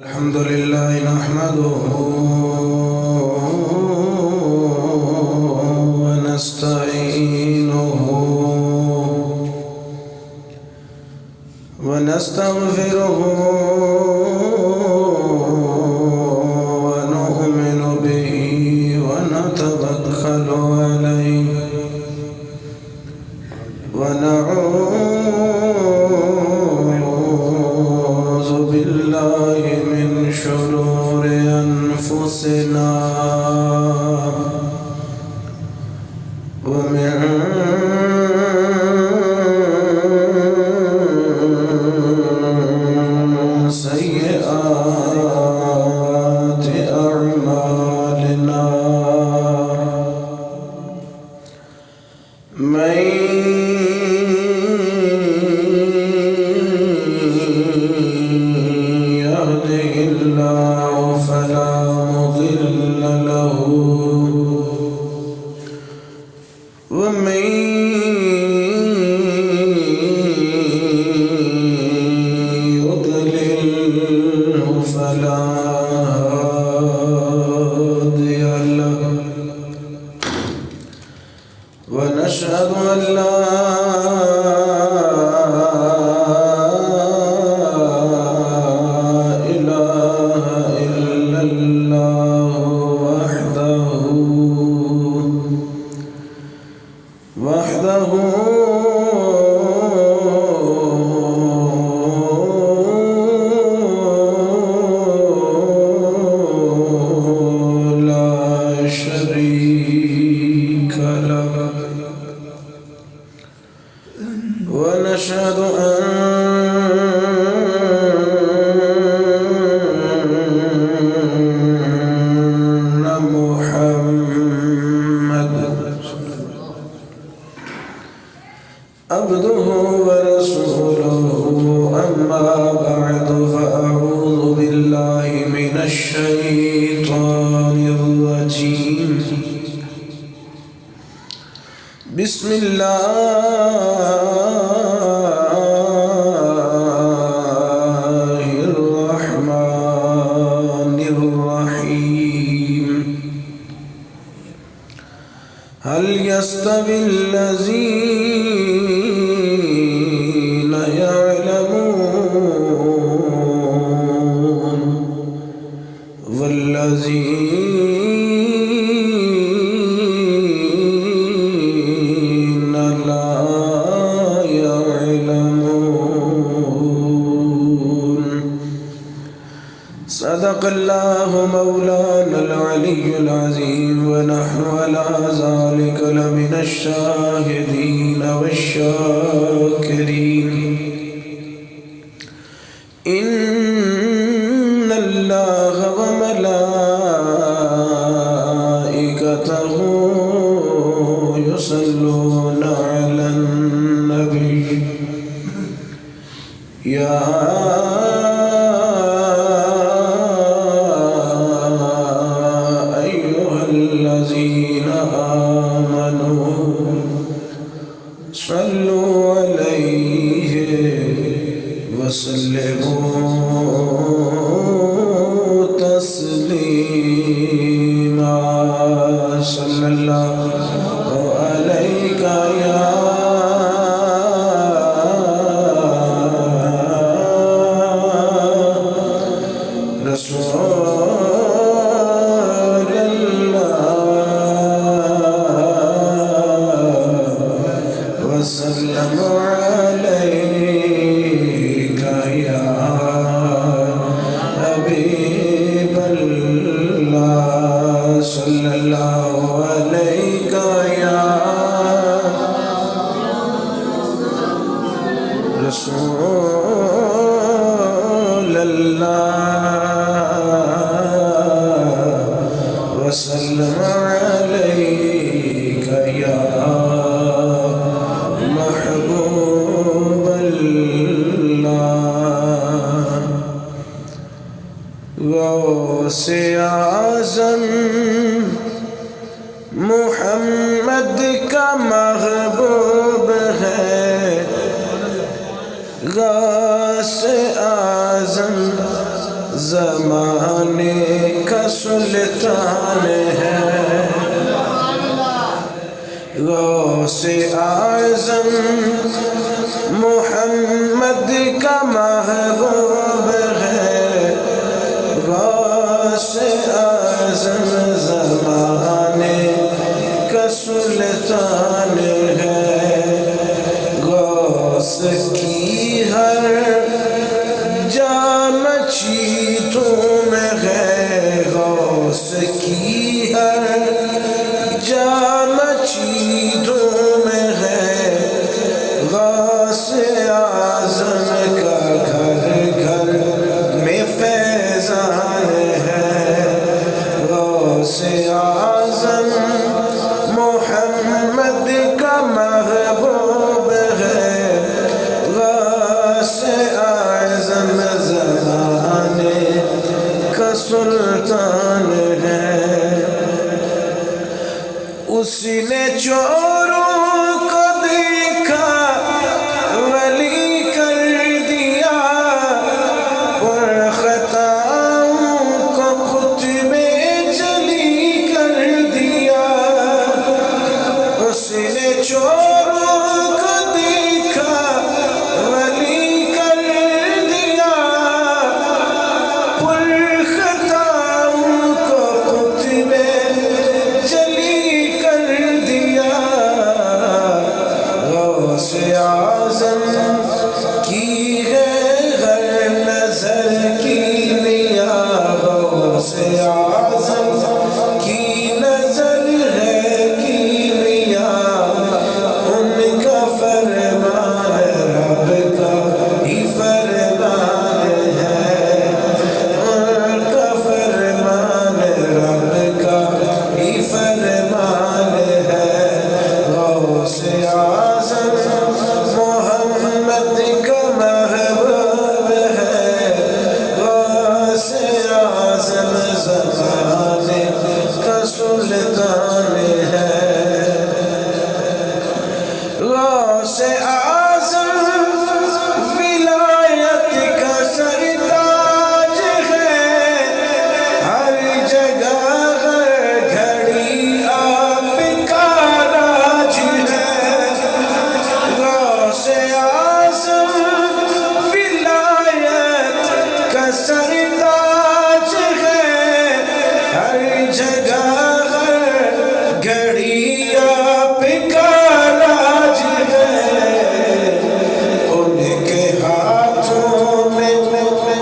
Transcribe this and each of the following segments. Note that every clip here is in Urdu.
الحمد لله نحمده ونستعينه ونستغفره ونؤمن به ونتوكل عليه ونعوذ بالله من شرور أنفسنا ومن سيئات أعمالنا من يهده الله فلا مضل له ومن يضلل فلا هادي له ونشهد أن لا إله إلا الله وحده لا شريك له ونشهد أن محمدا عبده ورسوله أما بعد فأعوذ بالله من الشيطان الرجيم بسم الله الرحمن الرحيم هل يستوي الذين يعلمون والذين لا يعلمون صدق الله مولانا العلي العظيم ونحن على ذلك لمن الشاهدين والشاكرين إن الله وملائكته يصلون على النبي يا أيها الذين آمنوا صلوا عليه وسلموا تسليما صلى الله عليك يا رسول الله وسلم عليك يا حبيب الله صلى الله عليك يا رسول الله وسلم عليك يا محبوب الله غوث اعظم محمد کا محبوب ہے غوث اعظم زمانے کا سلطان ہے، غوث اعظم محمد کا محبوب ہے، غوث اعظم زمانے کا سلطان ہے، غوث کی ہر جام چیتوں میں ہے، غوث کی ہر جام چیتوں میں ہے، غوث اعظم کا گھر گھر میں فیضان ہے، غوث اعظم محمد کا محبوب ہے، غوث اعظم زمانے کا سلطان ہے، اس نے چوروں کو دیکھا ولی کر دیا، اور خطاؤں کو خطب جلی کر دیا، اس نے چوروں کو دیکھا ولی کر دیا، پر خطاؤں کو خطب جلی کر دیا، غوث اعظم کی ہے ہر نظر کی نیا، غوث اعظم کی نظر ہے کی نیا، ان کا فرمان رب کا ہی فرمان ہے، ان کا فرمان رب کا ہی فرمان ہے، غوث اعظم محمد کا محبوب ہے، غوث اعظم زمانے کا سلطان ہے، غوث اعظم ولایت کا سرتاج ہے، ہر جگہ ہر گھڑی آپ کا راج ہے، غوث اعظم ولایت کا سرتاج ہے، ہر جگہ ہر گھڑی آپ کا راج ہے، ان کے ہاتھوں میں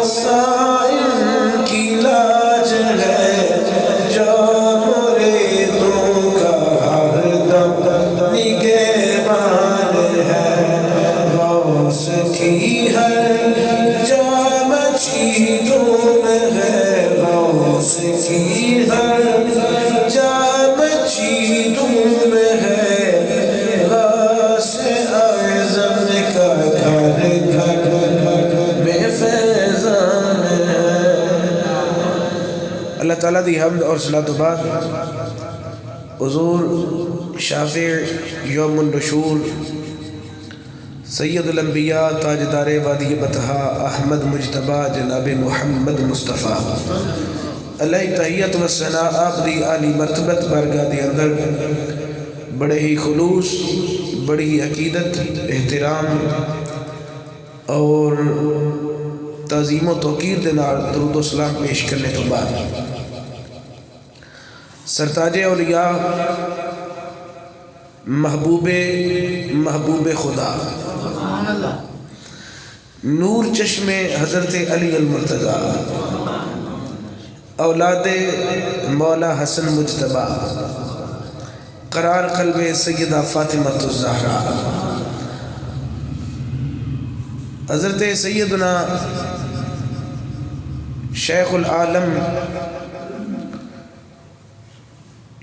سائن کی لاج ہے، جو مریدوں کا ہر دم نگہبان ہے، غوث کی ہر جام چیتوں میں ہے، غوث کی ہر جام چیتوں میں ہے، غوث اعظم کا گھر گھر میں فیضان ہے۔ اللہ تعالیٰ دی حمد اور صلاۃ و بعد حضور شافع یوم النشور سید الانبیاء تاجدار وادی بطحا احمد مجتبیٰ جناب محمد مصطفیٰ علیہ تحیت و ثناء آپ دی عالی مرتبت بارگاہ دی اندر بڑے ہی خلوص، بڑی ہی عقیدت، احترام اور تعظیم و توقیر دے نال درود و سلام پیش کرنے تو بعد سرتاج اولیاء محبوب خدا نور چشم حضرت علی المرتضیٰ اولاد مولا حسن مجتبیٰ قرار قلب سیدہ فاطمہ الزہرا حضرت سیدنا شیخ العالم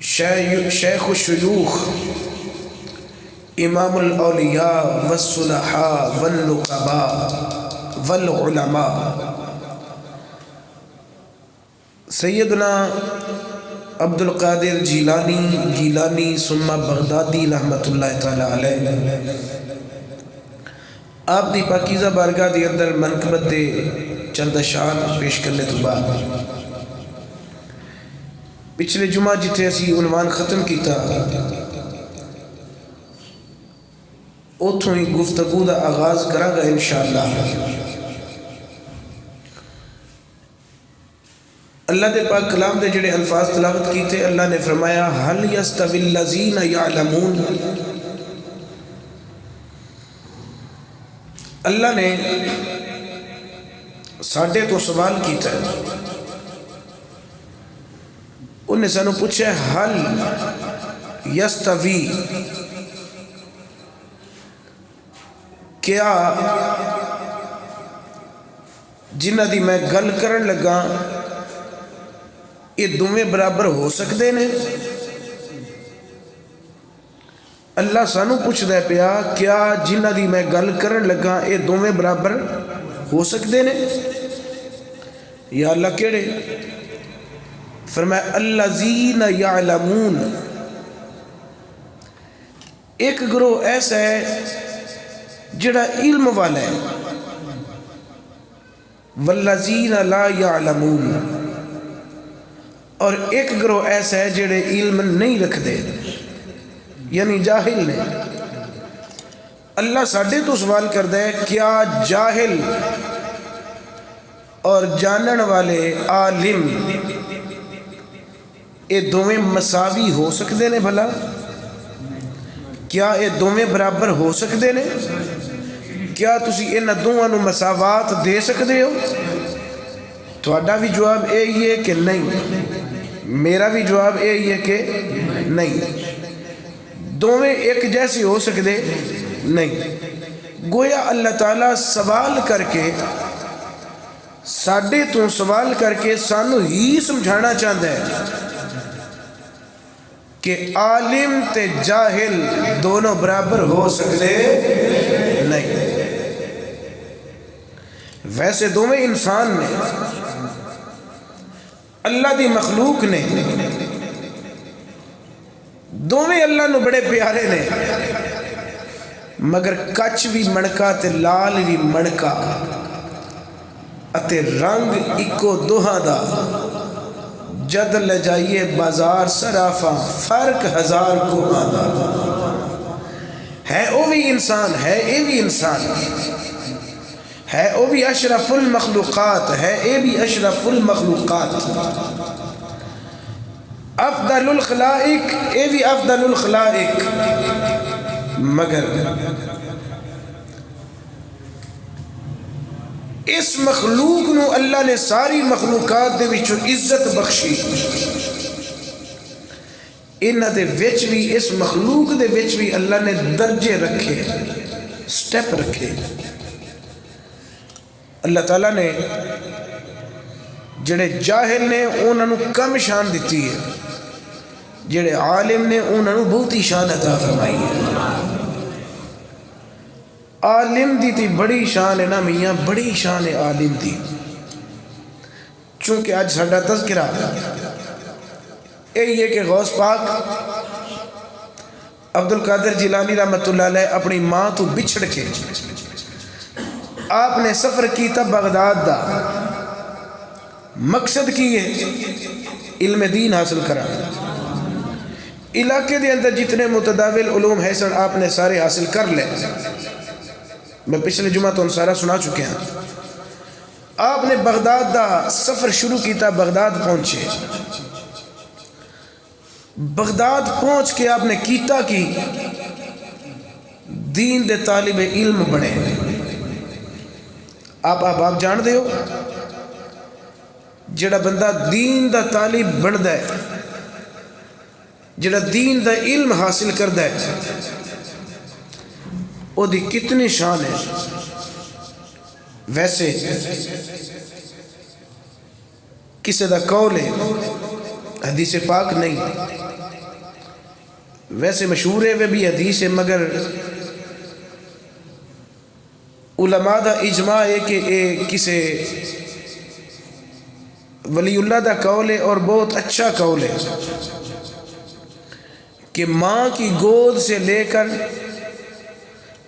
شیخ الشیوخ امام الاولیاء والصلحاء والنقباء والعلماء سیدنا عبد القادر جیلانی ثم بغدادی رحمت اللہ تعالی علیہ آپ دی پاکیزہ بارگاہ دی اندر منقبت دے چند اشعار پیش کرنے تو بعد پچھلے جمعہ جتھے اسی عنوان ختم کیتا اتھوں ہی گفتگو دا آغاز کرا گا انشاءاللہ۔ اللہ دے پاک کلام دے جڑے الفاظ تلاوت کیتے، اللہ نے فرمایا هل يستوي الذين يعلمون۔ اللہ نے ساڈے تو سوال کیتا ہے، انہیں سانو پوچھا حل یستوی، کیا جنہ دی میں گل کرن لگا یہ دوویں برابر ہو سکتے نے؟ اللہ سانو پوچھ دے پیا کیا جنہ دی میں گل کرن لگا یہ دوویں برابر ہو سکتے نے؟ یا اللہ کیڑے؟ فرمایا الذین یعلمون، ایک گروہ ایسا ہے جڑا علم والا ہے، والذین لا یعلمون، اور ایک گروہ ایسا ہے جڑے علم نہیں رکھتے، یعنی جاہل نے۔ اللہ ساڈے تو سوال کردا ہے کیا جاہل اور جانن والے عالم یہ دوویں مساوی ہو سکتے نے؟ بھلا کیا یہ دوویں برابر ہو سکتے نے؟ کیا تسی انہاں دوواں نو مساوات دے سکتے ہو؟ تہاڈا بھی جواب یہی ہے کہ نہیں، میرا بھی جواب یہی ہے کہ نہیں، دوویں ایک جیسے ہو سکتے نہیں۔ گویا اللہ تعالیٰ سوال کر کے ساڈے تو سوال کر کے سانو ہی سمجھانا چاہتا ہے کہ عالم تے جاہل دونوں برابر ہو سکتے نہیں۔ ویسے دونوں انسان نے، اللہ دی مخلوق نے، دونوں اللہ نو بڑے پیارے نے، مگر کچھ بھی مڑکا تے لال بھی مڑکا اتے رنگ اکو دوہاں دا، جد لے جائیے بازار سرافاں فرق ہزار کو آدھا۔ ہے او بھی انسان، ہے اے بھی انسان، ہے او بھی اشرف المخلوقات، ہے اے بھی اشرف المخلوقات، افضل الخلائق اے بھی افضل الخلائق، مگر اس مخلوق نو اللہ نے ساری مخلوقات دے وچوں عزت بخشی، انہاں دے وچ بھی، اس مخلوق دے وچ بھی اللہ نے درجے رکھے، سٹیپ رکھے۔ اللہ تعالیٰ نے جڑے جاہل نے انہاں نو کم شان دیتی ہے، جڑے عالم نے انہاں نو بہتی شان عطا فرمائی ہے۔ عالم دی تی بڑی شان ہے نا میاں، بڑی شان ہے عالم دی۔ چونکہ آج ساڈا تذکرہ یہی ہے کہ غوث پاک عبدالقادر جیلانی رحمۃ اللہ علیہ اپنی ماں تو بچھڑ کے آپ نے سفر کیتا بغداد دا، مقصد کی ہے علم دین حاصل کرا۔ علاقے دے اندر جتنے متداول علوم ہیں سن آپ نے سارے حاصل کر لے، میں پچھلے جمعہ تو ان سارا سنا چکے ہیں۔ آپ نے بغداد دا سفر شروع کیتا، بغداد پہنچے، بغداد پہنچ کے آپ نے کیتا کی دین دے طالب علم بنے۔ آپ جان دے ہو جڑا بندہ دین دا طالب بندا ہے، جڑا دین دا علم حاصل کردا ہے، او دی کتنی شان ہے۔ ویسے کسی دا قول ہے، حدیث پاک نہیں، ویسے مشہور ہے وہ بھی حدیث ہے، مگر علماء دا اجماع ہے کہ اے کسی ولی اللہ دا قول ہے اور بہت اچھا قول ہے کہ ماں کی گود سے لے کر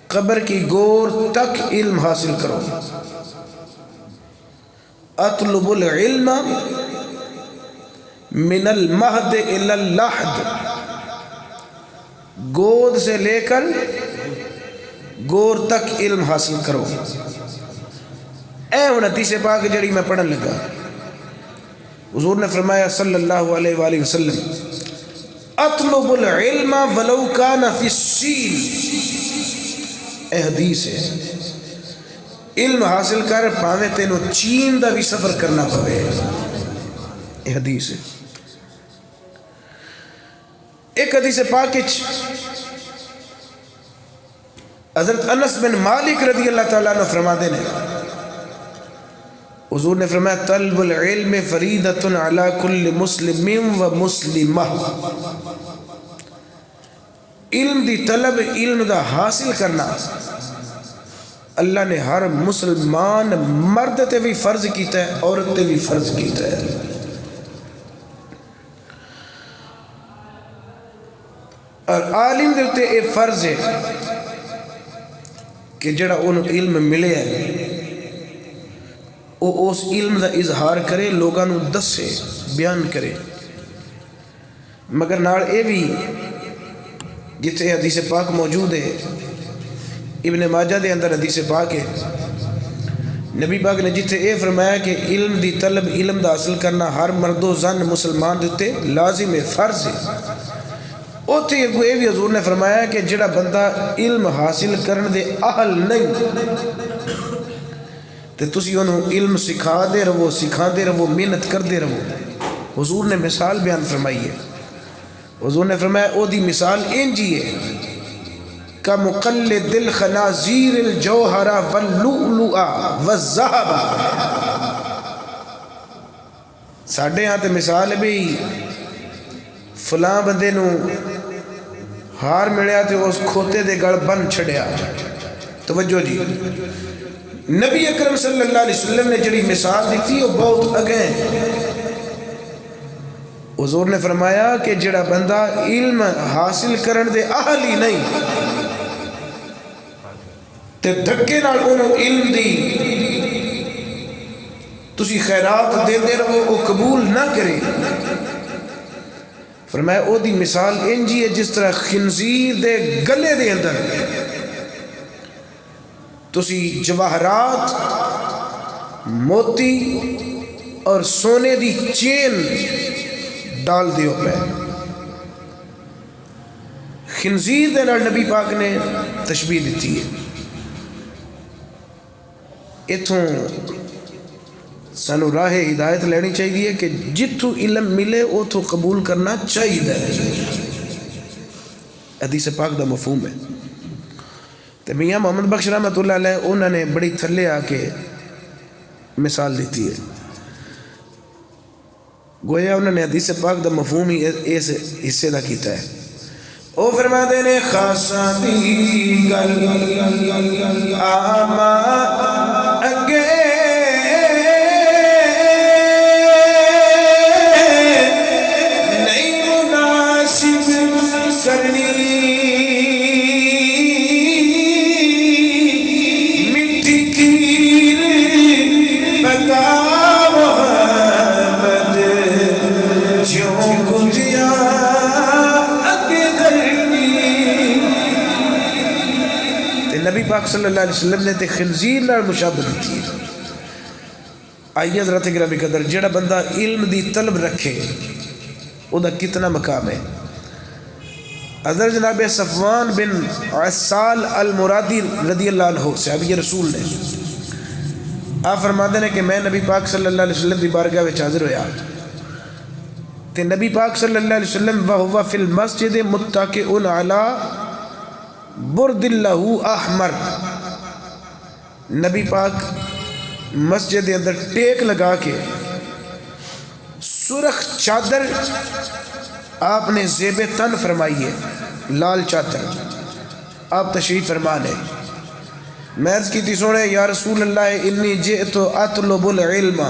قبر کی گور تک علم حاصل کرو۔ اطلب العلم من المہد الی اللحد، گود سے لے کر گور تک علم حاصل کرو. اے ہن حدیث پاک جڑی میں پڑھن لگا، حضور نے فرمایا صلی اللہ علیہ وآلہ وسلم اطلب العلم ولو کان فی السین. اے حدیث ہے، علم حاصل کر پاویں تینوں چین دا بھی سفر کرنا پوے. اے حدیث ہے. ایک حدیث پاک حضرت انس بن مالک رضی اللہ تعالیٰ عنہ فرما دے نے، حضور نے فرمایا طلب العلم فریدۃ علی کل مسلم و مسلمہ. علم دی طلب، علم دا حاصل کرنا اللہ نے ہر مسلمان مرد تے بھی فرض کیتا ہے، عورت تے بھی فرض کیتا ہے. اور عالم دے تے اے فرض ہے کہ جڑا انہوں علم ملے ہے وہ اس علم دا اظہار کرے، لوگاں نو دسے، بیان کرے. مگر نال اے بھی جتنے حدیث پاک موجود ہے، ابن ماجہ دے اندر حدیث پاک ہے، نبی پاک نے جتنے اے فرمایا کہ علم دی طلب، علم دا حاصل کرنا ہر مرد و زن مسلمان دیتے لازم ہے، فرض ہے. اوتھے یہ بھی حضور نے فرمایا کہ جڑا بندہ علم حاصل کرن دے اہل نہیں تے تسی انہوں علم سکھا دے رہو، سکھا دے رہو، محنت کر دے رہو. حضور نے مثال بیان فرمائی ہے. حضور نے فرمایا او دی مثال انجی ہے کا مقلد الخنازیر الجوہر واللؤلؤ والذہب. ساڑھے ہاں تے مثال ہے بھی فلاں بندے نو ہار ملیا تے اس کھوتے دے گڑ بن چھڑیا. توجہ جی، نبی اکرم صلی اللہ علیہ وسلم نے جڑی مثال دیتی وہ بہت اگیں. حضور نے فرمایا کہ جڑا بندہ علم حاصل کرن دے اہل ہی نہیں تے دھکے نال انہوں علم دی تسی خیرات دے دے رہو، وہ قبول نہ کرے. فرمایا او دی مثال انجی ہے جس طرح خنزیر دے گلے دے اندر تسی جواہرات، موتی اور سونے دی چین ڈال دیو پہ. خنزیر دے نال نبی پاک نے تشبیہ دیتی ہے. اتھوں سانو راہ ہدایت لینی چاہیے کہ جتھو علم ملے اتھو قبول کرنا چاہیے. حدیث پاک دا مفہوم ہے. تو میاں محمد بخش رحمۃ اللہ علیہ انہوں نے بڑی تھلے آ کے مثال دیتی ہے. گویا انہوں نے حدیث پاک دا مفہوم ہی اس حصے دا کیتا ہے. او فرما دے نے خاصا دی گل آما اگے نہیں مناسب کرنی، مٹھی کھیر پکا محمد جوں کتیا اگے دھرنی. نبی پاک صلی اللہ علیہ وسلم نے تے خنزیر نال مشابہت کی. آئیے حضرت گرامی قدر، جڑا بندہ علم دی طلب رکھے او دا کتنا مقام ہے. حضرت جناب صفوان بن عسال المرادی رضی اللہ عنہ صحابی رسول نے آپ فرماتے ہیں کہ میں نبی پاک صلی اللہ علیہ وسلم دی بارگاہ وچ حاضر ہویا تے نبی پاک صلی اللہ علیہ وسلم وہو فی المسجد متکئ علی برد لہو احمر. نبی پاک مسجد کے اندر ٹیک لگا کے سرخ چادر آپ نے زیب تن فرمائی ہے، لال چادر آپ تشریف فرمان ہے. میں عرض کی تھی سونے یا رسول اللہ انی جئت اطلب العلم،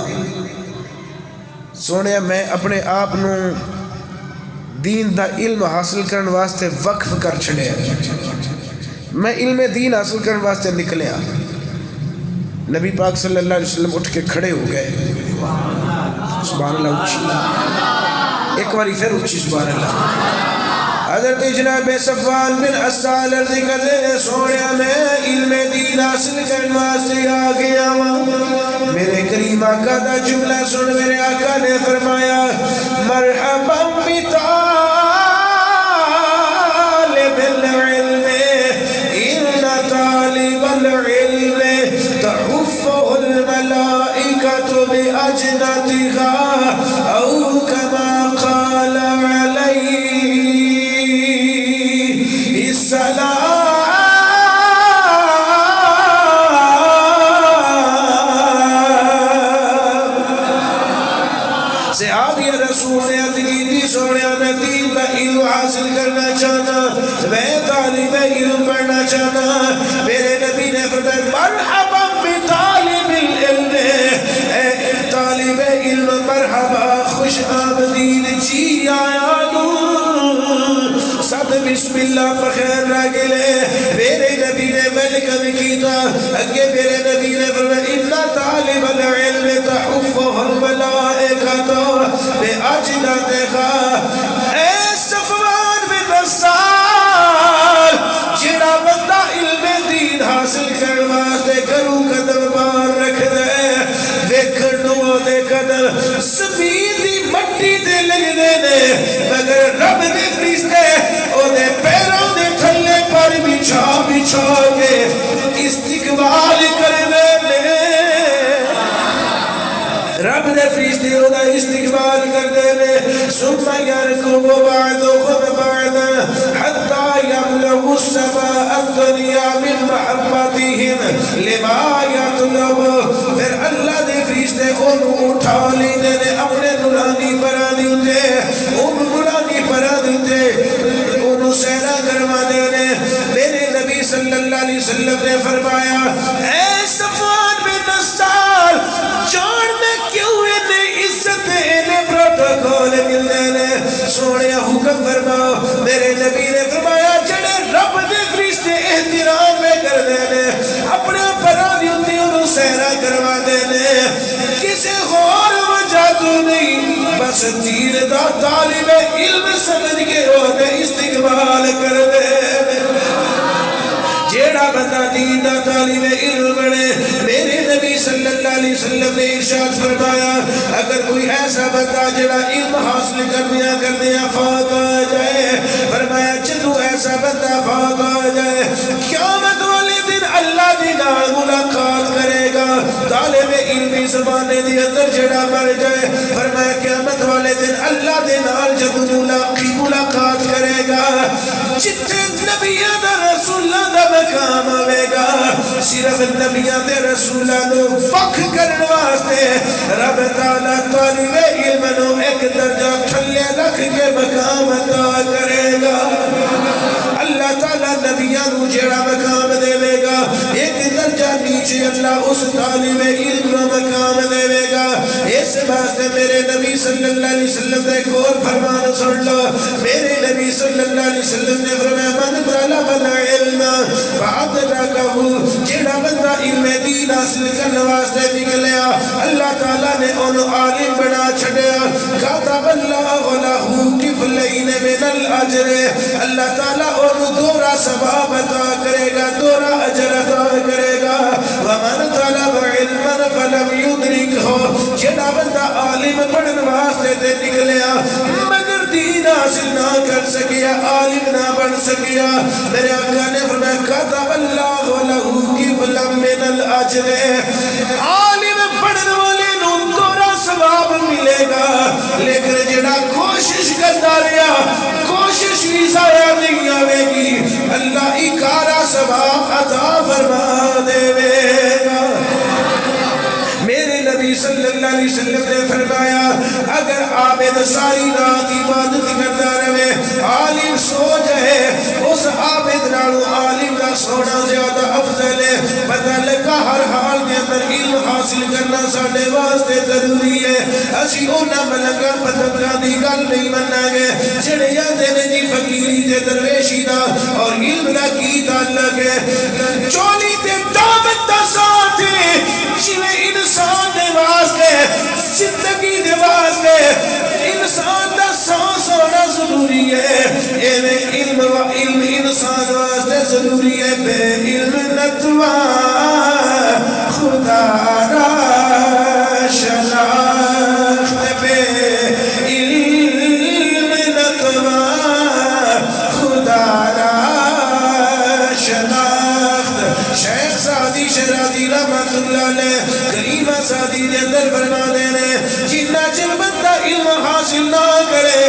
سونے میں اپنے آپ نو دین دا علم حاصل کرنے واسطے وقف کر چھڑے، میں علم دین حاصل کرنے واسطے نکلیا. نبی پاک صلی اللہ علیہ وسلم اٹھ کے کھڑے ہو گئے. سبحان اللہ اچھی, ایک باری پھر اچھی سبحان اللہ. حضرت جناب صفوان بن عسال عرض کرتے سوڑیا میں علم دین حاصل کرنے واسطے آ گیا ہوں. میرے کریم آقا دا جملہ سن میرے آقا نے فرمایا مرحبا بطالب العلم ان طالب العلم تحفه الملائکۃ بأجنتها او کما قال علیہ السلام. صحابی رسول نے عرض کی تھی سوڑیا میں دین کا علم حاصل کرنا چاہنا, میں طالب علم پڑھنا چاہنا. میرے نبی نے فرمایا مرحبا بطالب العلم, اے طالب علم مرحبا خوش آمدید جی آیا دوں سب بسم اللہ بخیر راگلے. میرے نبی نے ویلکم کیتا اگے میرے نبی نے فرمایا ان طالب العلم تحفه الملائکۃ بأجنتها. اے صفوان بن عسال جڑا بندہ علم دین حاصل کرنے واسطے کروں قدم بار رکھ دے ویکھنو دے قدم زمین دی مٹی تے لگ دے نے مگر رب دے فرشتے او دے پیروں دے تھلے پر بچھا بچھا کے استقبال کر دے نے. رب دے فرشتے او دا استقبال کر دے نے. ثم يركب بعضهم بعضا حتى يبلغ السماء الدنيا من محبتهم لما يطلب. پھر اللہ دے فرشتے انہوں اٹھا لینے نے اپنے نورانی پرا دیتے, انہوں نورانی پرا دیتے, انہوں سیرہ کروا دینے. میرے نبی صلی اللہ علیہ وسلم نے فرمایا اے صفوان بن عسال جان میں کیوں انہیں عزت انہیں پروٹوکول ملنے نے. سوڑے حکم فرماؤ. میرے نبی نے فرمایا جڑے رب دے فرشتے احترام میں کر دینے اپنے پرا دیتے انہوں سیرہ کروا دینے کسے غور وجہ تو نہیں بس دین دا طالب علم سمجھ کے ہوتے استقبال کر دے. جیڑا بندہ دین دا طالب علم بنے میرے نبی صلی اللہ علیہ وسلم نے ارشاد فرمایا اگر کوئی ایسا بندہ جڑا علم حاصل کرنیا فوت آ جائے, فرمایا جدو ایسا بندہ فوت آ جائے قیامت والے دن اللہ دی نال ملاقات کرے گا. طالب علمی زمانے دی اندر جڑا مر جائے فرمایا قیامت والے دن اللہ دے نال جدو ملاقات کرے گا جتھے نبیوں دا رسولوں دا مقام آئے گا صرف نبیوں دے رسولوں نو فخ کرنے واسطے رب تعالیٰ طالب علم نو ایک درجہ تھلے رکھ کے مقام عطا کرے گا. اللہ تعالیٰ نبیوں نو جڑا مقام دے گا ایک درجہ نیچے اللہ اس طالب علم نو مقام دے گا. اس واسطے میرے نبی صلی اللہ علیہ وسلم نے ایک اور فرمان سن لو. میرے نبی صلی اللہ علیہ وسلم نے فرمایا من طلب العلم فأدرکہ, جڑا بندہ علم دین حاصل کرنے واسطے نکلیا اللہ تعالیٰ نے انہوں عالم بنا چھڑیا. کاتب اللہ لہ کفلین من الاجر, اللہ تعالیٰ انہوں دورا ثواب عطا کرے گا, دورا اجر عطا کرے گا. ومن طلب علما فلم یدرکہ, جڑا بندہ عالم پڑھنے واسطے تے نکلیا مگر دین حاصل نہ کر سکیا, عالم نہ بن سکیا, میرے آقا نے فرمایا کاتب اللہ لہ کفلا من الاجر, عالم پڑھنے والے نو دورا ثواب ملے گا لیکن جڑا کوشش کرتا رہا کوشش بھی ضائع نہیں آئے گی, اللہ اکارا ثواب عطا فرما دے گا. میرے نبی صلی اللہ علیہ وسلم نے فرمایا اگر عابد ساری رات عبادت کرتا رہے عالم سو جائے اس عابد نالو عالم کا سونا زیادہ افضل ہے. پتہ لگا ہر حال کے اندر علم حاصل کرنا ساڑھے واسطے ضروری ہے. اسی اونا ملنگا پتنگا دی گل نہیں مننا گے جڑے یادے نے جی فقیری تے درویشی دا اور علم دا کی تعلق ہے. چولی تے دعوت دا ساتھ انسان دے واسطے زندگی دے واسطے انسان دا سانس ہونا ضروری ہے علم انسان واسطے ضروری ہے بے علم نتوا خدا را شناخت بے علم نتوا خدا را شناخت شیخ سعدی شرازی رحمت اللہ علیہ کریمہ سعدی دے اندر فرما دینے جنہ چل بندہ علم حاصل نہ کرے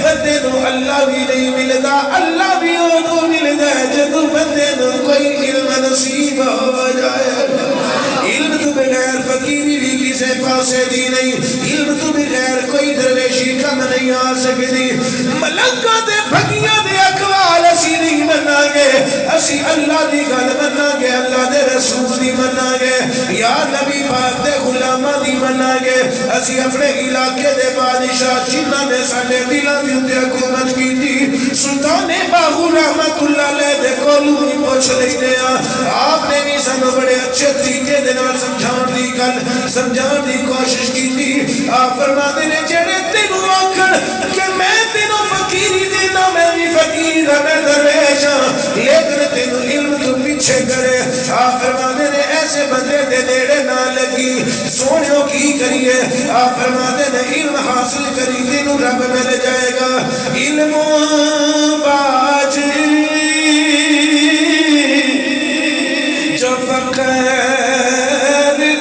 بندے نو اللہ بھی نہیں ملتا اللہ بھی ادو ملتا ہے جدو بندے نو کوئی علم نصیب ہو جائے علم تو بغیر فقیری بھی کسے پاسے دی نہیں علم تو بغیر کوئی درویشی کم نہیں آ سکتی ملکہ دے بھگیاں دے اقوال اسی نہیں منا گے اسی اللہ دی گل منا گے اللہ دے رسول دی منا گے یا نبی پاک دے غلامہ دی منا گے اسی اپنے علاقے دے بادشاہ جنہ نے ساڑھے دلہ دی اندے حکومت کی تھی سلطان باغو رحمت اللہ علیہ دے کولو ہی پوچھ لینے آپ نے بھی سنو بڑے اچھے طریقے دے نال سمجھان دی کوشش کی تھی آپ فرما دینے جڑے تینوں آکھن کہ میں تینوں فقیری دینا میں بھی فقیر میں درویشاں لیکن تینوں علم تو پیچھے کرے آپ فرما دینے ایسے بندے دے دیڑے نہ لگی سونیوں کی کریے آپ فرما دینے علم حاصل کری تینوں رب مل جائے گا علم باج جو فقر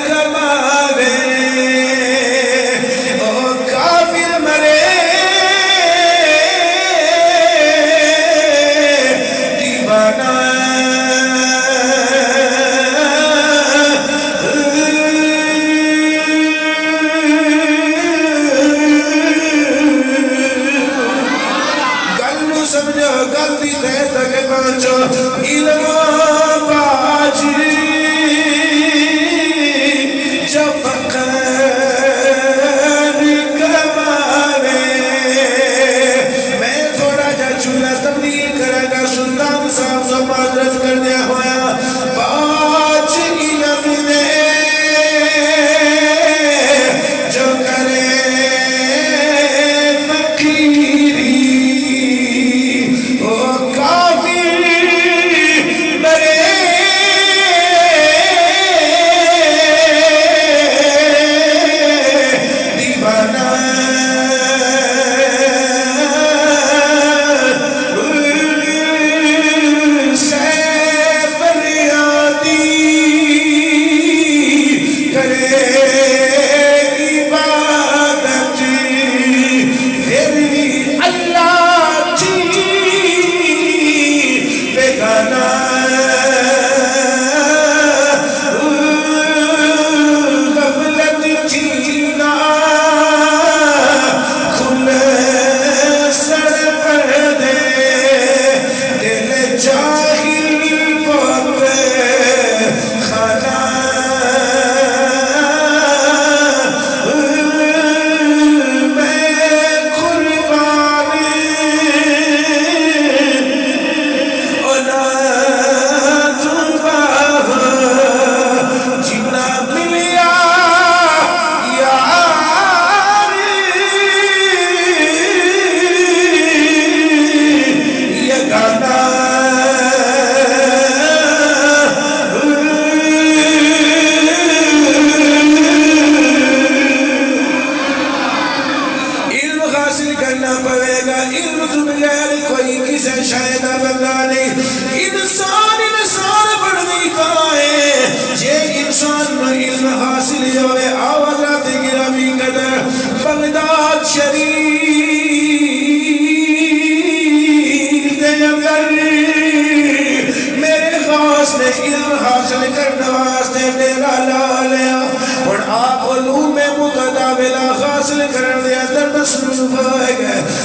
کماوے او کافر مرے دیوانہ سمجھو گلتی تے تک پہنچو علم باج جو فقر کماوے میں تھوڑا جا چولہ تبدیل کرے گا سلطان صاحب سے معذرت کر دیا ہوا باج علم دے جو کرے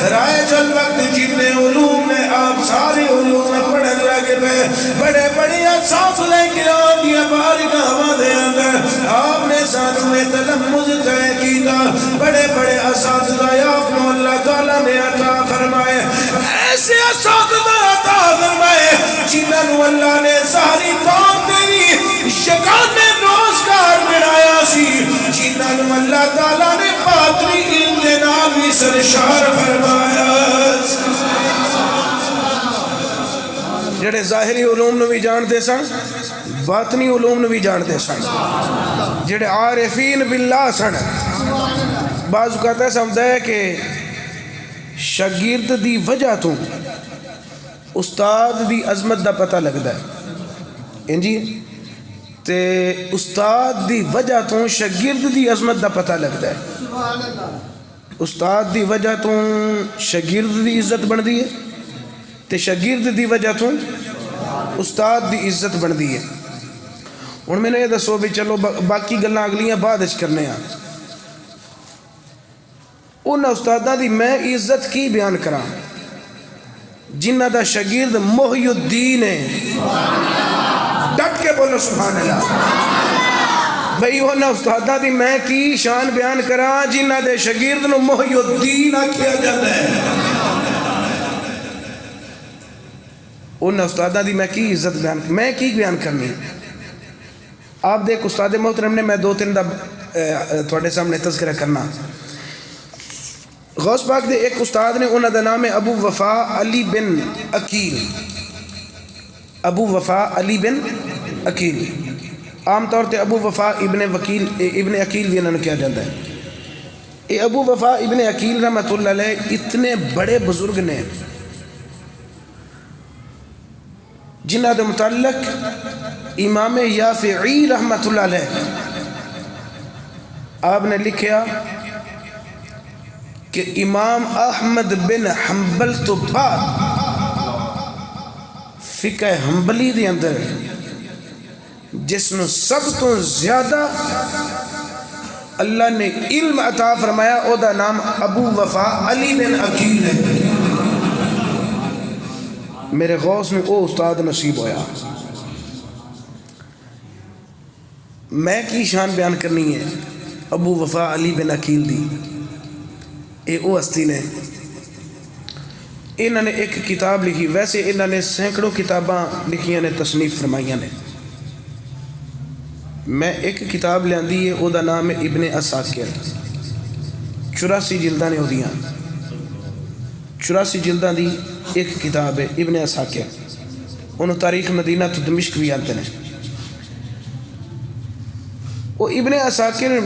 رائے چل وقت جتنے علوم میں آپ سارے علوم پڑھن لگے پہ بڑے بڑی اساتذہ کرام کی بارگاہ دے اندر آپ نے ساتھ میں تلمذ طے کیتا بڑے بڑے اساتذہ آپ کو اللہ تعالیٰ نے عطا فرمائے ایسے اساتذہ عطا فرمائے جنہوں اللہ نے ساری طاقت دی شکان میں روزگار بنائے انہوں اللہ تعالیٰ نے باطنی علم دے نال بھی سرشار فرمایا. جڑے ظاہری علوم نو بھی جانتے سن باطنی علوم نو بھی جانتے سن. جڑے عارفین باللہ سن بعض اوقات ایسا ہوتا ہے کہ شاگرد دی وجہ تو استاد دی عظمت دا پتہ لگتا ہے جی تے استاد دی وجہ تو شاگرد دی عظمت دا پتہ لگتا ہے. استاد دی وجہ تو شاگرد دی عزت بندی ہے تے شاگرد دی وجہ تو استاد دی عزت بندی ہے. ہن میں نے یہ دسو بھی چلو باقی گلاں اگلیاں بعد وچ کرنے ہیں. ان استاداں دی میں عزت کی بیان کراں جنہ دا شاگرد محی الدین ہے. ڈٹ کے بولو سبحان اللہ. بھئی ان استاداں دی میں کی شان بیان کراں جنہ دے شاگرد نو محی الدین آکھیا جاتا ہے. ان استاداں دی میں کی عزت بیان کرنی. آپ دے ایک استاد محترم نے میں دو تین دا تھوڑے سامنے تذکرہ کرنا. غوث پاک دے ایک استاد نے انہوں دا نام ہے ابو وفا علی بن عقیل. ابو وفا علی بن عقیل. عام طور تے ابو وفا ابن عقیل بھی انہوں نے کیا جاتا ہے. یہ ابو وفا ابن عقیل رحمۃ اللہ علیہ اتنے بڑے بزرگ نے جنہ دے متعلق امام یافعی رحمۃ اللہ علیہ آپ نے لکھیا کہ امام احمد بن حنبل تو بعد فقہ حنبلی دے اندر جس نے سب تو زیادہ اللہ نے علم عطا فرمایا او دا نام ابو وفا علی بن عقیل ہے. میرے غوث میں او استاد نصیب ہویا. میں کی شان بیان کرنی ہے ابو وفا علی بن عقیل دی. اے او ہستی نے انہوں نے ایک کتاب لکھی. ویسے انہوں نے سینکڑوں کتاباں لکھیاں نے تصنیف فرمائیاں نے. میں ایک کتاب لیاندی ہے او دا نام ہے ابن عساکر. 84 جلداں نے ہوندیاں. 84 جلداں دی ایک کتاب ہے ابن عساکر. انہوں تاریخ مدینہ تو دمشق بھی آتے ہیں. وہ ابن عساکر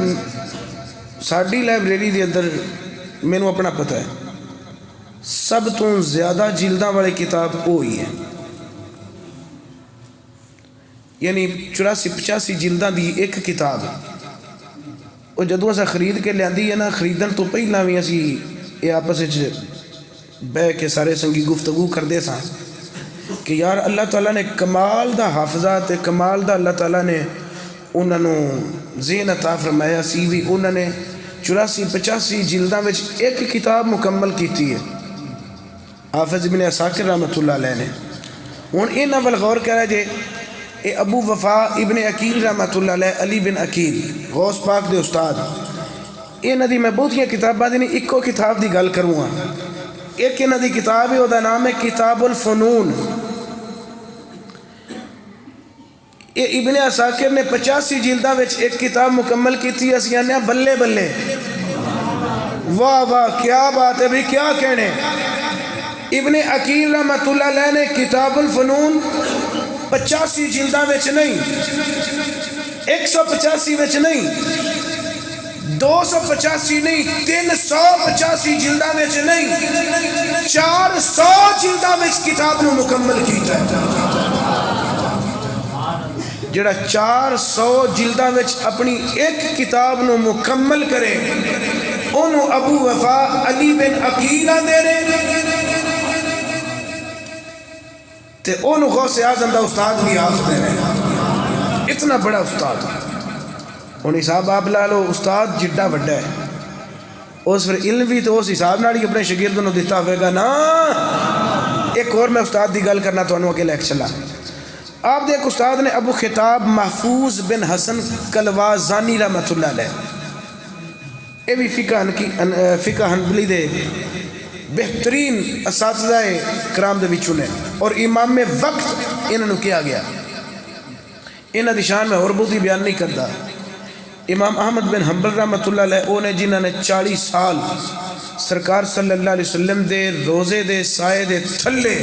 ساڑی لائبریری دے اندر میں نے اپنا پتہ ہے سب تو زیادہ جلداں والے کتاب وہی ہے. یعنی 84-85 جلداں دی ایک کتاب. وہ جدوں اسا خرید کے لیاندی ہے نا خریدن تو پہلا بھی اسی یہ آپس بہ کے سارے سنگی گفتگو کردے ساں کہ یار اللہ تعالیٰ نے کمال دا حافظہ تے کمال دا اللہ تعالیٰ نے انہوں ذہن عطا فرمایا سی بھی انہوں نے 84-85 جلداں وچ ایک کتاب مکمل کیتی ہے حافظ ابن عساکر رحمۃ اللہ علیہ نے. ہن انہاں ول غور کرا جے اے ابو وفا ابن عقیل رحمۃ اللہ علیہ علی بن عقیل غوث پاک دے استاد. انہاں دی میں بہتیاں کتاباں دی نہیں اکو کتاب دی گل کروں گا. ایک انہاں دی کتاب ہے او دا نام ہے کتاب الفنون. یہ ابن عساکر نے 85 جلداں وچ ایک کتاب مکمل کیتی. اسی آنے بلے بلے واہ واہ کیا بات ہے بھی کیا کہنے. ابن عقیل رحمۃ اللہ علیہ نے کتاب الفنون 85 جلداں وچ نہیں 185 وچ نہیں 285 نہیں 385 جلداں وچ نہیں 400 جلداں وچ کتاب نو مکمل کیتا ہے. جڑا 400 جلداں وچ اپنی ایک کتاب نو مکمل کرے انہوں ابو وفا علی بن عقیل دے رہے تے انہوں غوث اعظم دا استاد بھی آخ دے رہے. اتنا بڑا استاد. انہوں حساب آپ لا لو استاد جڈا وڈا ہے اس پھر علم بھی تو اس حساب نال ہی اپنے شاگردوں نے دیتا ہوئے گا نا. ایک اور میں استاد دی گل کرنا تو انہوں اکیلے ایک چلا. آپ دے ایک استاد نے ابو خطاب محفوظ بن حسن کلوازانی رحمۃ اللہ علیہ. یہ بھی فقہ حنبلی دے بہترین اساتذہ کرام دے وچوں نے اور امام وقت انہوں نے کیا گیا. انہوں دی شان میں اور بہت ہی بیان نہیں کرتا. امام احمد بن حنبل رحمۃ اللہ علیہ وہ نے جنہوں نے 40 سال سرکار صلی اللہ علیہ وسلم دے روزے دے سائے دے تھلے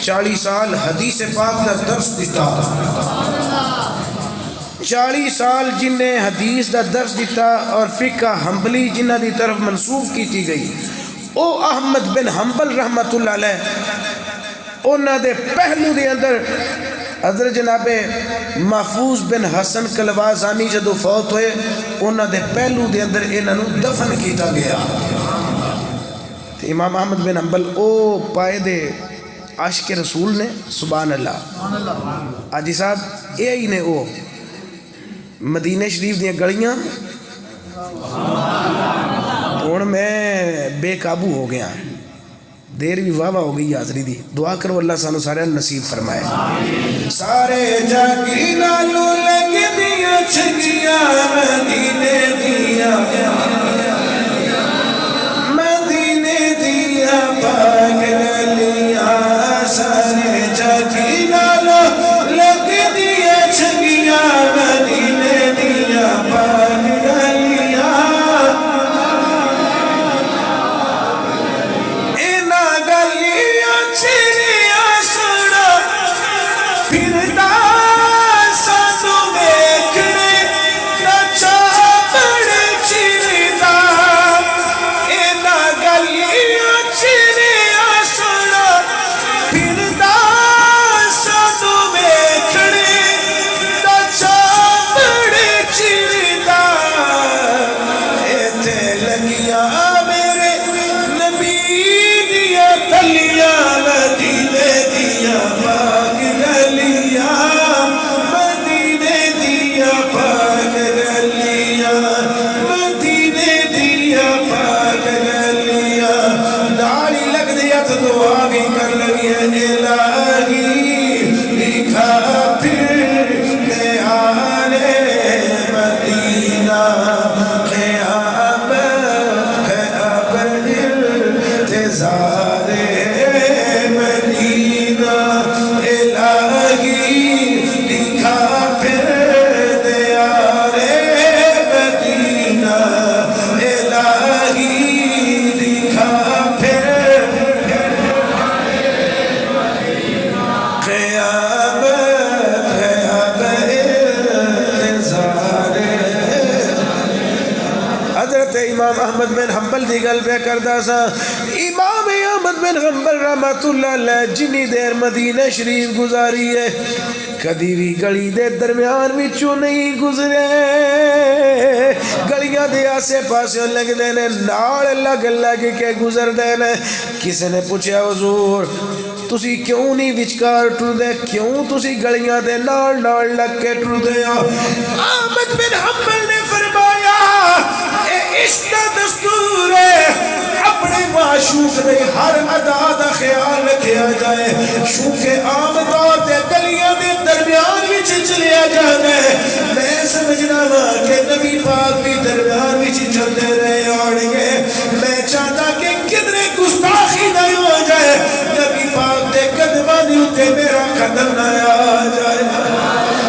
40 سال حدیث پاک دا درس دیتا، 40 سال جن نے حدیث دا درس دیتا اور فقہ حنبلی جنہ دی طرف منسوب کی گئی، او احمد بن حنبل رحمۃ اللہ علیہ انہاں دے پہلو دے اندر حضرت جناب محفوظ بن حسن کلوازانی جدو فوت ہوئے انہاں دے پہلو دے اندر انہاں نو دفن کیتا گیا۔ امام احمد بن حنبل او پائے دے عاشق رسول نے، سبحان اللہ۔ آجی صاحب اے ہی نے او مدینہ شریف دیاں گلیاں ہن میں بے قابو ہو گیا، دیر بھی واہ ہو گئی حاضری دی، دعا کرو اللہ سانو سارے نصیب فرمائے۔ سارے جاگی نالو لگ دیا چھگیا مدینے دیا، مدینے دیا پاک گلیاں، سارے جاگی نالو لگ دیا چھگیا مدینے دیا پاک گلیاں، امام احمد بن حنبل دی گل پہ کردا سا۔ امام احمد بن حنبل رحمۃ اللہ علیہ جنی دیر مدینہ شریف گزاری ہے کدی بھی گلی دے درمیان وچوں نہیں گزرے، گلیاں دے آسے پاسے لگ دینے نال لگ لگ کے گزر دینے۔ کسی نے پوچھا حضور تسی کیوں نہیں وچکار ٹر دے، کیوں تسی گلیاں دے نال نال لگ کے ٹر دے ہو؟ احمد بن حنبل نے فرمایا اے عشق دا دستور ہے، اپنے معشوق دے ہر ادا دا خیال رکھیا جائے، شوکے عام طور تے گلیاں دے درمیان وچ چلیا جانا ہے۔ میں سمجھنا وا کہ نبی پاک بھی درمیان وچ چلتے رہے ہون گے، میں چاہتا کہ کدھرے گستاخی نہ ہو جائے، نبی پاک دے قدماں دے اوتے میرا قدم نہ آ جائے۔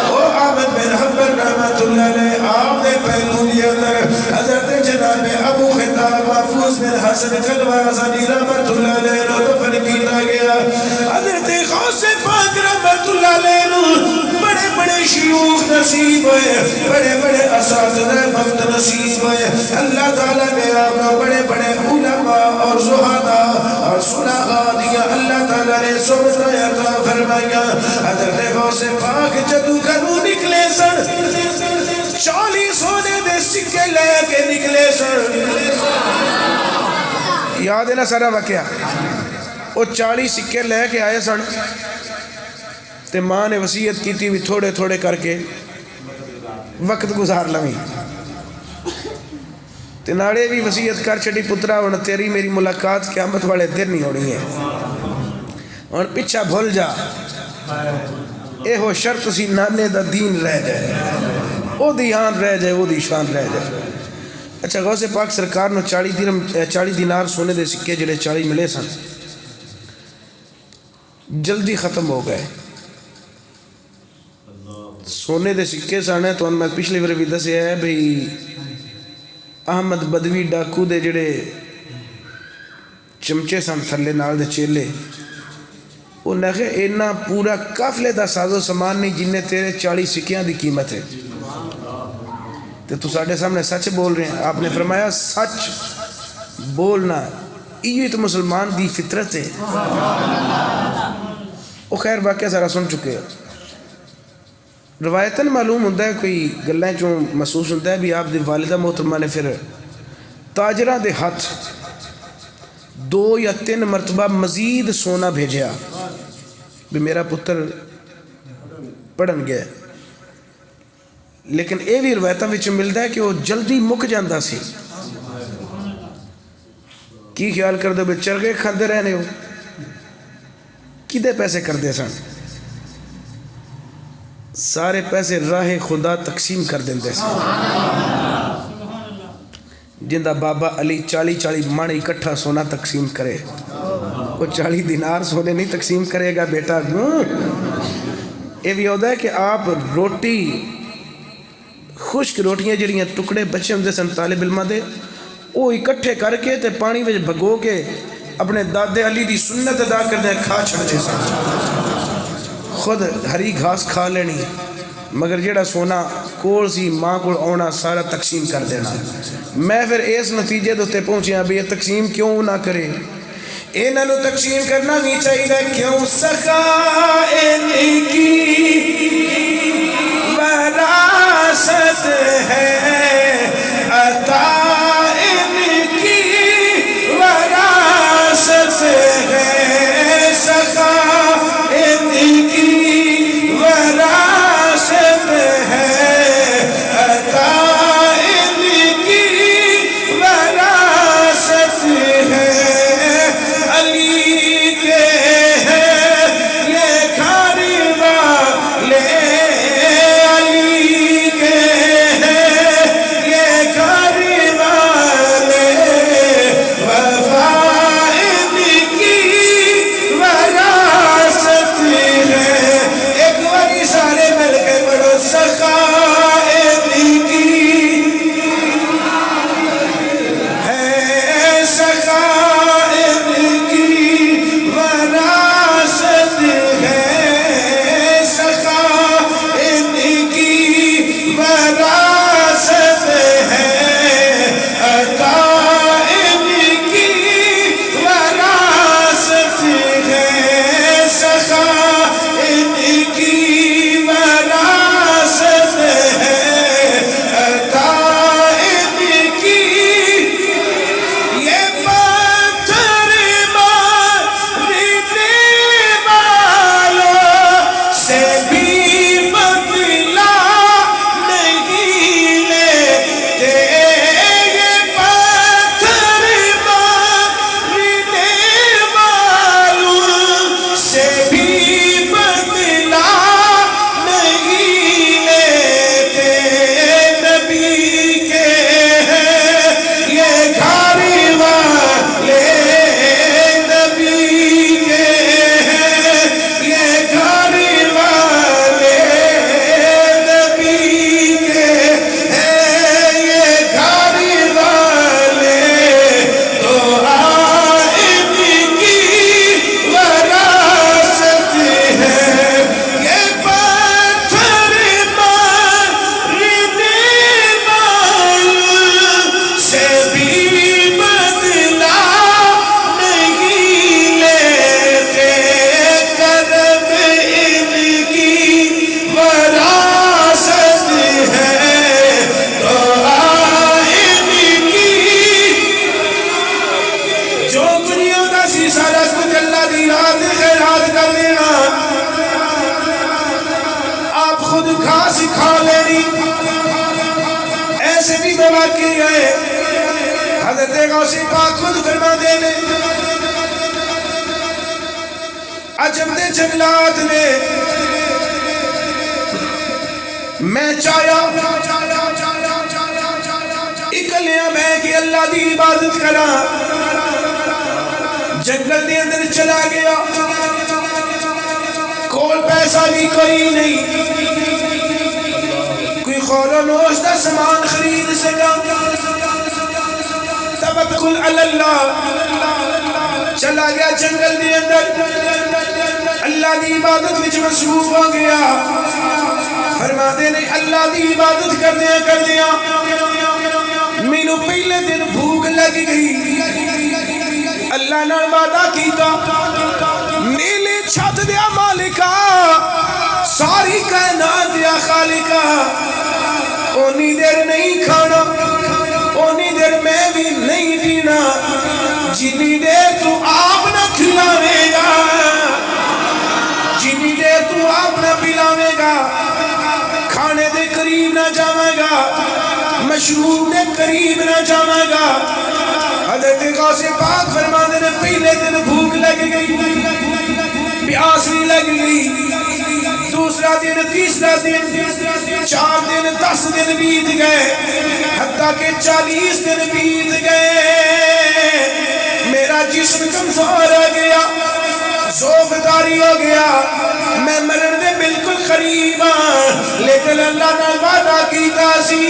او احمد بن حنبل رحمۃ اللہ علیہ آپ دے پہلو دے اندر حضرت جناب ابو خطاب محفوظ بن حسن کلوازانی رحمۃ اللہ علیہ نو دفن کیتا گیا۔ حضرت غوث پاک رحمۃ اللہ علیہ نو بڑے بڑے شیوخ نصیب ہوئے، بڑے بڑے اساتذہ وقت نصیب ہوئے، اللہ تعالیٰ نے آپ کو بڑے بڑے علماء اور زہداء اور صلحاء دیا اللہ تعالیٰ نے صحبت عطا فرمایا۔ حضرت غوث پاک جدو گھروں نکلے سن 40 سونے دے سکے لے کے نکلے سن، یاد ہے نا سارا واقعہ؟ وہ 40 سکے لے کے آئے سن تے ماں نے وصیت کی تھی بھی تھوڑے تھوڑے کر کے وقت گزار لویں، تے ناڑے بھی وصیت کر چھڑی پترا ہن تیری میری ملاقات قیامت والے دن نہیں ہونی ہے، اور پیچھا بھول جا، اے ہو شرط سی نانے دا دین رہ جائے، او دی آن رہ جائے، او دی شان رہ جائے۔ اچھا غوث پاک سرکار نو 40 دینار سونے دے سکے جڑے 40 ملے سن جلدی ختم ہو گئے، سونے دے سکے سن تو میں پچھلی بار بھی دسیا ہے بھئی احمد بدوی ڈاکو دے جڑے چمچے سن تھلے نال دے چیلے انہیں کہ اینا پورا قافلے دا ساز و سامان نہیں جنہیں تیرے 40 سکیاں دی قیمت ہے. تو ساڑھے سامنے سچ بول رہے ہیں. آپ نے فرمایا سچ بولنا یہ تو مسلمان دی فطرت ہے. وہ خیر واقعہ سارا سن چکے ہیں. روایتاً معلوم ہوتا ہے کوئی گلیں چوں محسوس ہوتا ہے بھی آپ دی والدہ محترمہ نے پھر تاجرہ دے ہاتھ 2 یا 3 مرتبہ مزید سونا بھیجیا بھی میرا پتر پڑھن گیا. لیکن یہ بھی روایتاں وچ ملتا ہے کہ وہ جلدی مک جاندہ سی. کی خیال کر دو بے چرگے کھاندے رہنے ہو کدے پیسے کر دے سن سارے پیسے راہ خدا تقسیم کر دیندے سن. جندہ بابا علی 40 من اکٹھا سونا تقسیم کرے وہ 40 دینار سونے نہیں تقسیم کرے گا بیٹا. یہ بھی ہوتا ہے کہ آپ روٹی خشک روٹیاں جڑیاں ٹکڑے بچے ہوندے سن طالب علماں دے وہ اکٹھے کر کے تے پانی وچ بھگو کے اپنے دادے علی دی سنت ادا کردے کھا چھڑتے سن. خود ہری گھاس کھا لینی مگر جڑا سونا کول سی ماں کول آنا سارا تقسیم کر دینا. میں پھر اس نتیجے دوتے پہنچیا بھی یہ تقسیم کیوں نہ کرے. انہاں نو تقسیم کرنا نہیں چاہیے. کیوں سخا ان کی وراثت ہے عطا ان کی وراثت ہے. سخا ان کی وراثت ہے عطا ان کی وراثت ہے. علی کے ہیں یہ گھر والے علی کے ہیں یہ گھر والے وفا ان کی وراثت ہے. ایک باری سارے مل کے پڑھو سخا ان کی ہے سخا ان کی وراثت ہے. سخا ان کی وراثت ہے عطا ان کی وراثت ہے. سخا ان کی وراثت ہے عطا ان کی. یہ پتھر مارنے والوں سے بھی بدلا نہیں لیتے. یہ پتھر مارنے والوں سے بھی بدلا نہیں لیتے. نبی کے ہیں یہ گھر والے نبی کے ہیں یہ گھر والے نبی کے ہیں یہ گھر والے تو ان کی وراثت ہے. یہ پتھر مارنے والوں سے بھی بدلا نہیں لیتے. کرم ان کی وراثت ہے دعا ان کی. جو دنیا دا سی سارا کچھ اللہ دی راہ تے خیرات کر دینا. آپ خود کھا سکھا لینی. ایسے بھی مواقع گئے حضرت غوث پاک خود فرما دینے عجب دے جنگلات نے میں چاہیا اکلیاں میں کہ اللہ دی عبادت کرا. جنگل دے اندر چلا گیا کول پیسہ بھی کوئی نہیں خور و نوش کا سامان خرید سکا توکل علی اللہ چلا گیا جنگل دے اندر اللہ دی عبادت وچ مصروف ہو گیا فرما دے نہیں اللہ دی عبادت کر دیا مینوں پہلے دن بھوک لگ گئی اللہ نے وعدہ کیتا نیلے چھت دیا مالکا ساری کائنات دیا خالقا اونی دیر نہیں کھانا اونی دیر میں بھی نہیں پینا جنی دیر تو آپ نہ کھلاوے گا جنی دیر تو آپ نہ پلاوے گا کھانے دے قریب نہ جاوے گا مشروب دے قریب نہ جاوے گا حضرت غوث پاک فرمانے نے پہلے دن بھوک لگ گئی پیاس بھی لگ گئی دوسرا دن تیسرا دن 4 دن 10 دن بیت گئے حتیٰ کہ 40 دن بیت گئے میرا جسم کمزور ہو گیا ضعفداری ہو گیا میں مرن دے بالکل قریب ہاں لیکن اللہ نے وعدہ کیتا سی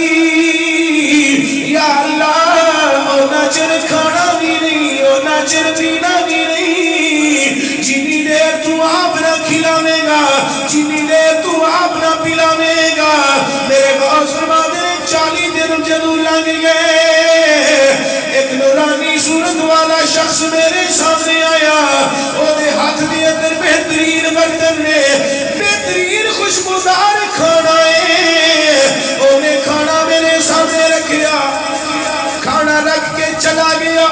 یا اللہ اونا چر کھانا بھی نہیں اونا چر پینا بھی نہیں جنی دیر تو آپ نہ کھلاوے گا جنی دیر تو آپ نہ پلاوے گا میرے غوث فرما دے 40 دن جدو لگ گئے ایک نورانی صورت والا شخص میرے سامنے آیا او دے ہاتھ دے اندر بہترین برتن نے بہترین خوشبودار کھانا ہے او نے کھانا میرے سامنے رکھیا کھانا رکھ کے چلا گیا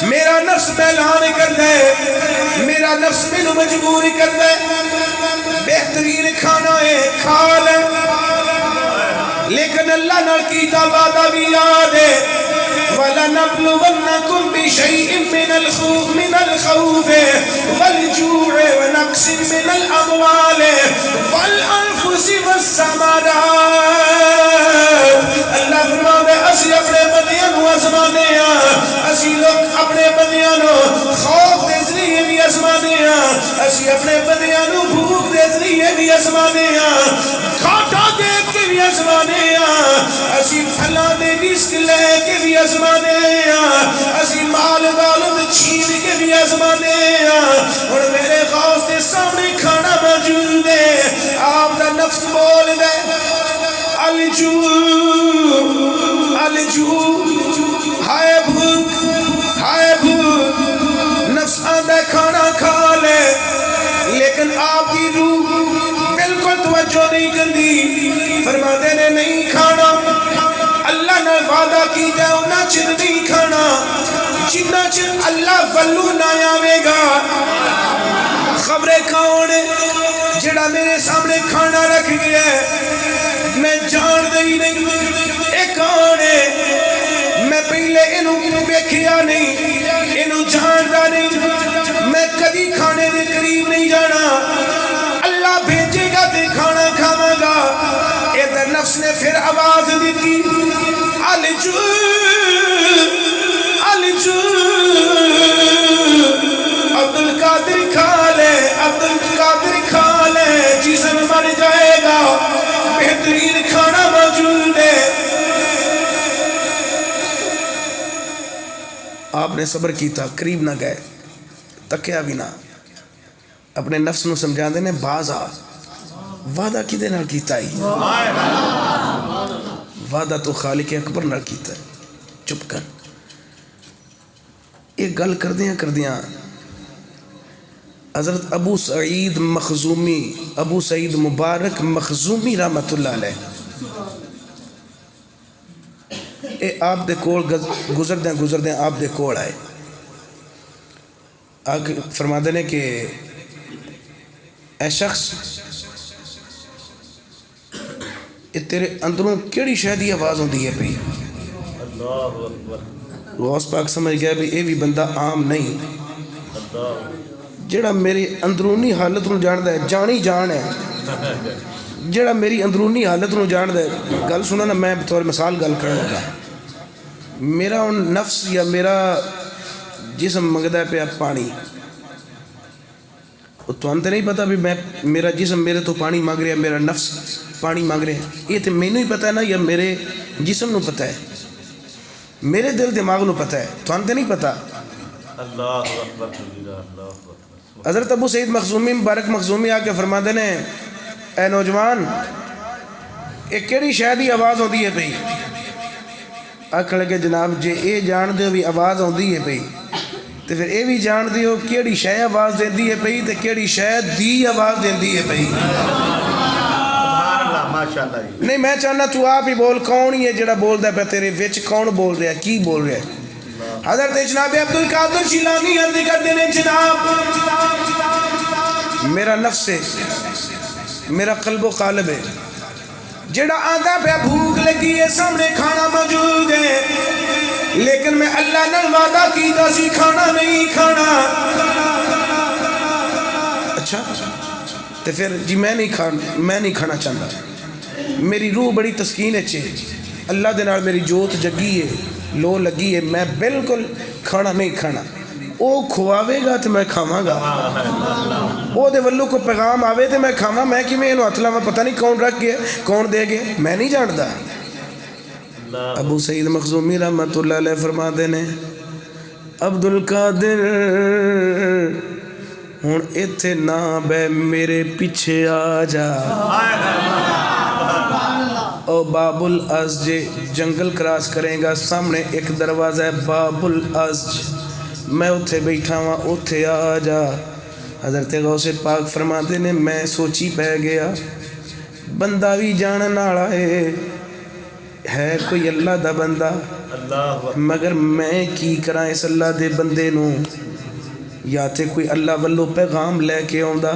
میرا نفس اعلان کر دے میرا نفس مینوں مجبور کر دے بہترین کھانا ہے کھا لے لیکن اللہ نے کیتا وعدہ بھی یاد ہے وَلَنَبْلُوَنَّكُمْ بِشَيْءٍ مِّنَ الْخَوْفِ وَالْجُوعِ وَنَقْصٍ مِّنَ الْأَمْوَالِ وَالْأَنفُسِ وَالثَّمَرَاتِ اللہ فرماتے اسی اپنے بندیاں نو آزمانے ہاں اسی لوگ اپنے بندیاں نو خوف دے ذریعے بھی آزمانے ہاں اسی اپنے بندیاں نو بھوک دے ذریعے بھی آزمانے ہاں کھاٹا دیکھ کے بھی آزمانے ہاں اسی پھلا دے رزق لے کے بھی آزمانے ہاں اسی مال دولت چھین کے بھی آزمانے ہاں اور میرے غوث کے سامنے کھانا موجود ہے آپ کا نفس بول دے الجوع ہائے بھوک نفس آدھا کھانا کھا لے لیکن آپ کی روح بالکل توجہ نہیں کردی فرما دینے نہیں کھانا اللہ نے وعدہ کی جائے انہا چر نہیں کھانا جنہ چر اللہ ولو نہ آوے گا خبریں کون جڑا میرے سامنے کھانا رکھ گیا ہے میں جان دئی نہیں ایک آنے میں پہلے انہوں بیکھیا نہیں انہوں جانتا نہیں میں کبھی کھانے دے قریب نہیں جانا اللہ بھیجے گا تے کھانا کھاواں گا ادھر نفس نے پھر آواز دیتی الجوع عبدالقادر کھا لے عبدالقادر کھا لے جسم مر جائے گا بہترین کھانا موجود ہے آپ نے صبر کیتا قریب نہ گئے تکیا بھی نہ اپنے نفس نو سمجھا دینے باز آ وعدہ کی دے نہ کیتا ہی وعدہ تو خالق اکبر نہ کیتا ہے چپ کر ایک گل کر دیاں حضرت ابو سعید مخزومی ابو سعید مبارک مخزومی رحمت اللہ علیہ اے آپ دے کول گزر دیں آپ دے کول آئے آگے فرما دینے کہ اے شخص اے تیرے اندروں کیڑی شہدی آواز ہوں دی ہے پہی غوث پاک سمجھ گیا بھی اے بھی بندہ عام نہیں جڑا میری اندرونی حالت نو جان دے جانی جان ہے جڑا میری اندرونی حالت نو جان دے گل سنا نا میں بطور مثال گل کرنے لگا میرا ان نفس یا میرا جسم منگدا ہے پیا پانی تو نہیں پتا بھی میں میرا جسم میرے تو پانی مانگ رہا ہے، میرا نفس پانی مانگ رہا ہے، یہ تو مینوں ہی پتہ ہے نا، یا میرے جسم نو پتہ ہے، میرے دل دماغ نو پتہ ہے، تو نہیں پتہ۔ اللہ اکبر کبیرہ، اللہ اکبر۔ حضرت ابو سعید مخزومی مبارک مخزومی آ کے فرماندے نے، اے نوجوان ایک کیڑی شے دی آواز ہوندی ہے پئی؟ آکھن لگے جناب جے اے جان دیو بھی آواز ہوندی ہے پئی تے پھر اے بھی جان دیو کیڑی شے آواز دیندی ہے پئی تے کیڑی شے دی آواز دیندی ہے پئی۔ سبحان اللہ، ماشاءاللہ جی۔ نہیں میں چاہنا تو آپ ہی بول، کون ہی ہے جڑا بول دا پہ تیرے وچ، کون بول رہا ہے، کی بول رہا ہے؟ حضرت جناب عبدالقادر شیلانی عرض کرتے ہیں، جناب میرا نفس ہے، میرا قلب و قالب ہے، جڑا آندا پہ بھوک لگی ہے، سامنے کھانا موجود ہے، لیکن میں اللہ نے وعدہ کیتا سی کھانا نہیں کھانا۔ اچھا تو پھر جی میں نہیں کھانا چاہتا، میری روح بڑی تسکین ہے، اللہ دے نال میری جوت جگی ہے، لو لگی ہے، میں بالکل کھانا نہیں کھانا، او کھواوے گا تو میں کھاواں گا، او دے ولو کو پیغام آوے تو میں کھاواں، میں کی میں انہوں ہتھ لاواں، پتہ نہیں کون رکھ گیا کون دے گئے، میں نہیں جانتا۔ ابو سعید مخزومی رحمت اللہ علیہ فرما دینے، عبدالقادر ہون ایتھے نہ بے میرے پیچھے آ جا، او باب الازج جنگل کراس کریں گا، سامنے ایک دروازہ ہے باب الازج، میں اتھے بیٹھا ہوا اتھے آ جا۔ حضرت غوث پاک فرماتے نے میں سوچی پہ گیا، بندہ بھی جانن والا ہے کوئی اللہ دا بندہ، مگر میں کی کراں اس اللہ دے بندے نو، یا تے کوئی اللہ والو پیغام لے کے آوندا،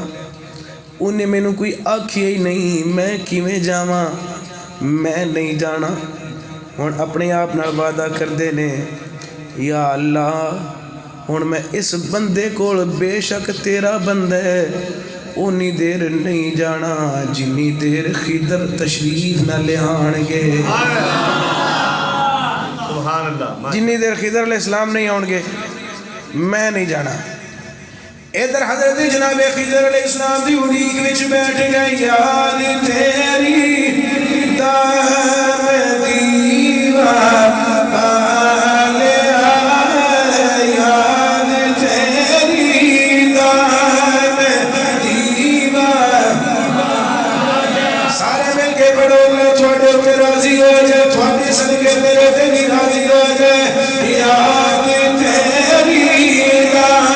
انہیں میں نو کوئی آکھیا ہی نہیں، میں کیویں جاواں، میں نہیں جانا۔ ہن اپنے آپ نال وعدہ کر دینے، یا اللہ ہن میں اس بندے کول بے شک تیرا بندہ ہے، اونی دیر نہیں جانا جنی دیر خضر تشریف نہ لے آن گے، سبحان اللہ، جنی دیر خضر علیہ السلام نہیں آن گے میں نہیں جانا۔ ادھر حضرت جناب خضر علیہ السلام دی اڑیک وچ بیٹھ گئے، یاد تیری دام دیوار پالے آئے، یاد تیری دام دیوار، سارے مل کے پڑھو میں چھوڑے پہ راضی ہو جائے، تھوڑے صدقے میرے تے بھی راضی ہو جائے، یاد تیری دام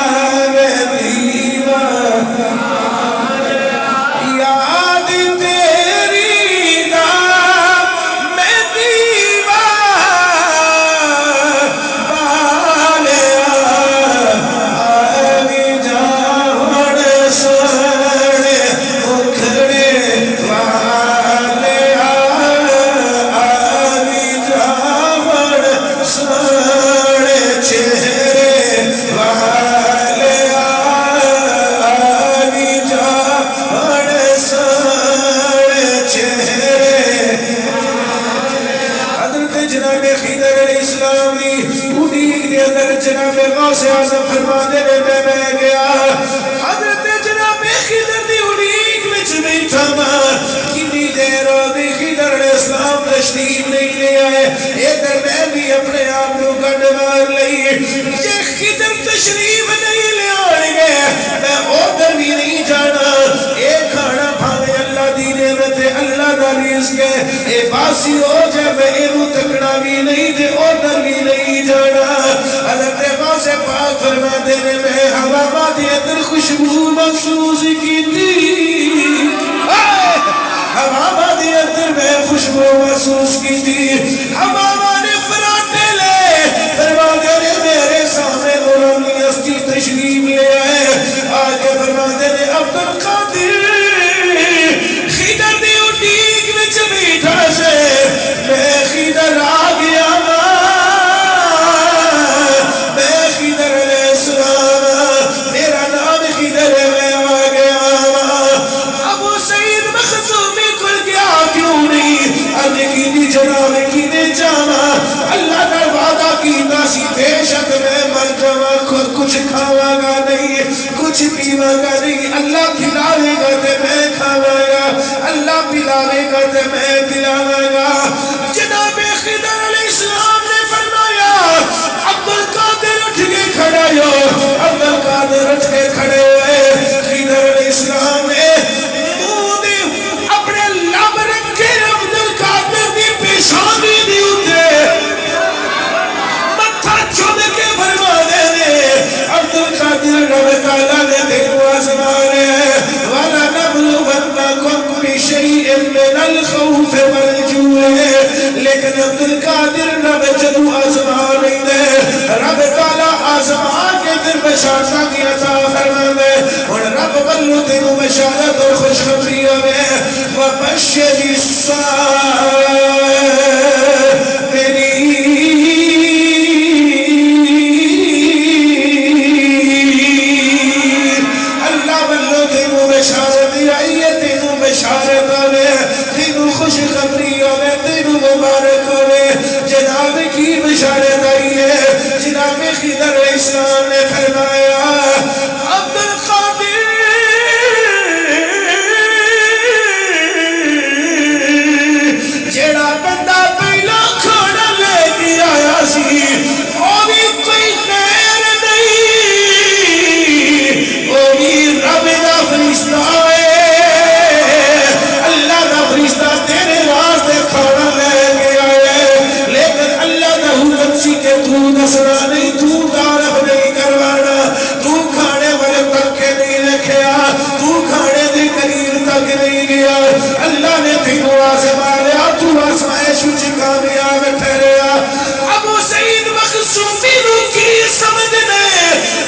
جناب غوث اعظم فرماتے میں گیا، حضرت جناب خضر دی اڑیک وچ بیٹھا ماں، کتنی دیر ہو گئی خضر علیہ السلام تشریف نہیں لے آئے، ادھر میں بھی اپنے آپ کو گڈ مار لئی، یہ خضر تشریف نہیں لے آئیں گے میں ادھر بھی نہیں جانا، اے کھانا بھاوے اللہ دی نعمت ہے، اللہ دا رزق ہے، اے باسی ہو جائے میں اینو تکڑا بھی نہیں تے ادھر بھی نہیں جانا۔ حضرت غوث پاک فرما دینے میں ہوا وادی اندر خوشبو محسوس کی تھی، ہوا وادی اندر میں خوشبو محسوس کی تھی، ہوا وادی فراٹے لے فرما دینے میرے سامنے غلامی ہستی تشریف لے آئے، آگے فرما دینے عبدالقادر خضر دی اٹھیک وچ بیٹھا سے میں خضر آ گیا کچھ کھاواں گا نہیں، کچھ پیواں گا نہیں، اللہ کھلاوے گا تے میں کھاواں گا، اللہ پلاوے گا تے میں پلاواں گا۔ جناب خضر علیہ السلام نے فرمایا عبد القادر اٹھ کے کھڑا ہو، عبد القادر اٹھ کے کھڑے ہوئے، خضر علیہ السلام نے اپنے لب رکھے عبد القادر دی پیشانی دی اتے متھا چوم کے فرما دے عبد القادر رب تعالیٰ نے تینوں آزمانے وَلَنَبْلُوَنَّكُمْ بِشَيْءٍ مِّنَ الْخَوْفِ وَالْجُوعِ، لیکن عبد القادر رب جدو آزما نہیں دے، رب تعالیٰ آزما کے پھر بشارتہ کی عطا فرما دے، اور رب بلو تینوں بشارت اور خوشخبری ہوئے وَبَشِّرِ الصَّابِرِينَ، اللہ بلو تینوں بشارت آئیے، تینوں بشارت ہوئے، تینوں خوشخبری ہوئے، تینوں مبارک ہوئے۔ جناب کی بشارت آئیے، جناب خضر علیہ السلام نے فرمایا عبد القادر جیڑا بندہ پہلا کھانا لے کے آیا سی وہ بھی کوئی خیر نہیں، وہ بھی رب دا فرشتہ ہے، اللہ دا فرشتہ تیرے واسطے کھانا لے کے آئے، لیکن اللہ دا حکم سی کہ تو دسنا نہیں، تو تعارف نہیں کروانا، تو کھانے والے تک کے نہیں لکھیا، تو کھانے دے قریب تک نہیں گیا، اللہ نے تینوں آزما لیا، تو آزمائش وچ کامیاب ٹھہریا۔ ابو سعید مخزومی نو کی سمجھنے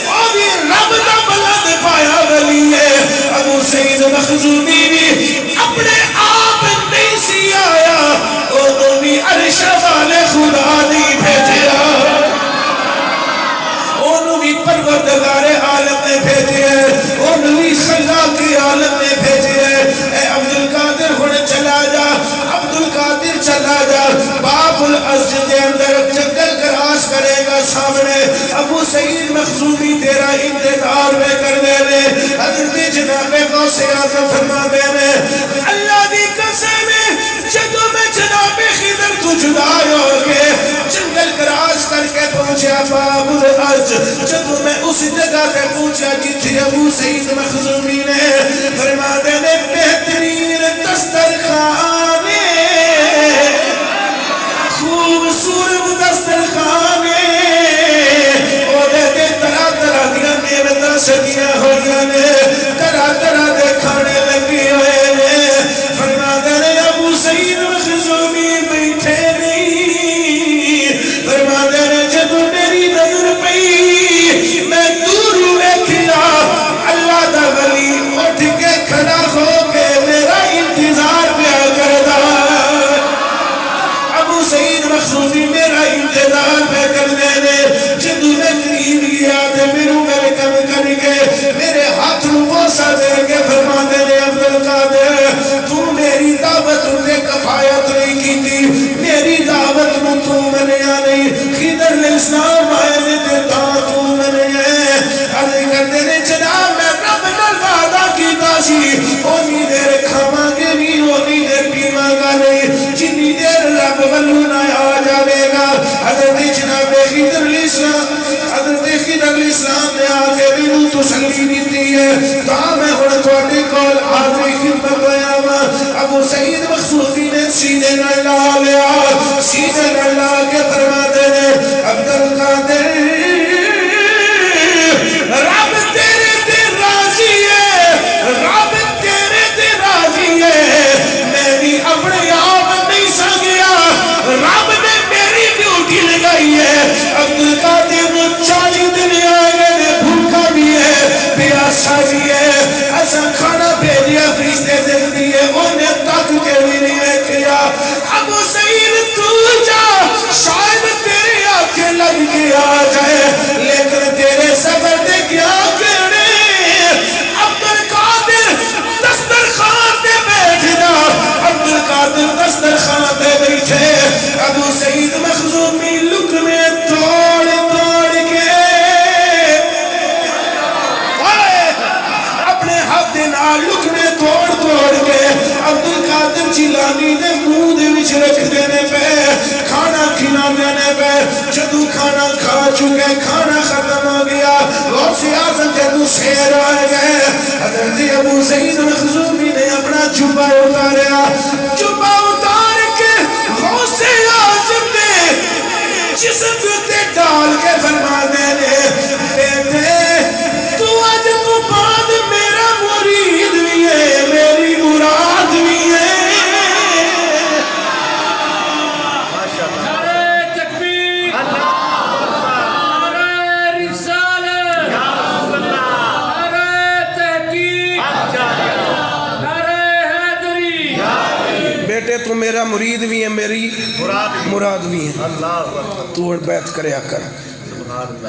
وہ بھی رب دا بلند پایا ولی ہے، ابو سعید مخزومی بھی اپنے آپ نہیں سی آیا، انہوں بھی عرش والے خدا نہیں بھیجیا، انہوں بھی پروردگار عالم نے بھیجے ہیں، انہوں بھی خلاق عالم نے بھیجے ہیں۔ اے عبد القادر ہن چلا جا، عبد القادر چلا جا، باب الاسجد کے اندر جنگل کراس کرے گا سامنے، ابو سعید مخزومی تیرا انتظار میں کر دے لے۔ حضرت جناب غوث اعظم فرما دے لے اللہ دی قسم جدو میں جناب خضر تو جدا ہو کے جنگل کراس کر کے پہنچا باب الاسجد، جدو میں اس جگہ پہ پہنچا جتھے ابو سعید مخزومی نے فرما دے لے بہترین دسترخوان، خوبصورت دسترخوان، اور دے طرح طرح دیا نعمتاں سجیاں ہوئی نے، طرح طرح دے کھانے لگے ہوئے نے۔ فرما دے لے ابو سعید مخزومی بیٹھے نہیں، فرما دے لے جدو میری نظر پئی میں دور ویکھیا اللہ دا ولی اٹھ کے کھڑا ہو کے میرا انتظار پیا کردا، ابو سعید مخزومی میرا انتظار پہ کرنے نے، جدو میں قریب گیا تے میرے ویلکم کر کے میرے ہاتھ نو بوسا دے کے فرما دے لے عبد القادر تو میری دعوت تے کفایت نہیں کیتی، میری دعوت نو تو منیا نہیں، خضر علیہ السلام آئے نے تے تاں تو منیا، عرض کرتے نے جناب میں رب نال وعدہ کیتا سی اونی دیر کھاواں گے نہیں، اونی دیر پیواں گا نہیں، جنی دیر رب ولو نہ آ جاوے گا۔ حضرت جناب خضر علیہ السلام، حضرت خضر علیہ السلام نے آ کے مینوں تسلی دیتی ہے، تاں میں ہن تواڈے کول حاضری خدمت ہویا وا۔ ابو سعید مخزومی نے سینے نال لا لیا، سینے نال لا کے فرما دے عبد القادر رب تیرے تے راضی ہے، رب تیرے تے راضی ہے، میں بھی اپنے آپ نہیں سنگیا، رب نے میری ڈیوٹی لگائی ہے۔ عبد القادر نو 40 دن آگے نے بھوکا بھی ہے، پیاسا بھی ہے، ایسا کھانا بھیجیا فرشتے دے دیے، انہیں تک کے بھی نہیں رکھیا۔ ابو سعید تو جا، شاید تیرے آنکھیں لگ کے آ جائے، جیلانی نے منہ دے وچ رکھ دینے پہ کھانا کھلانے نے پہ جدو کھانا کھا چکے کھانا ختم ہو گیا غوث اعظم جدو سیر آئے گئے حضرت ابو سعید مخزومی نے اپنا جبہ اتاریا جبہ اتار کے غوث اعظم نے جسم تے ڈال کے فرما دینے بیٹے تو آج تو بعد میرا مرید بھی ہے میری مراد بھی ہے بیٹے تو میرا مرید بھی ہے میری مراد بھی ہے تو اور بیعت کریا کر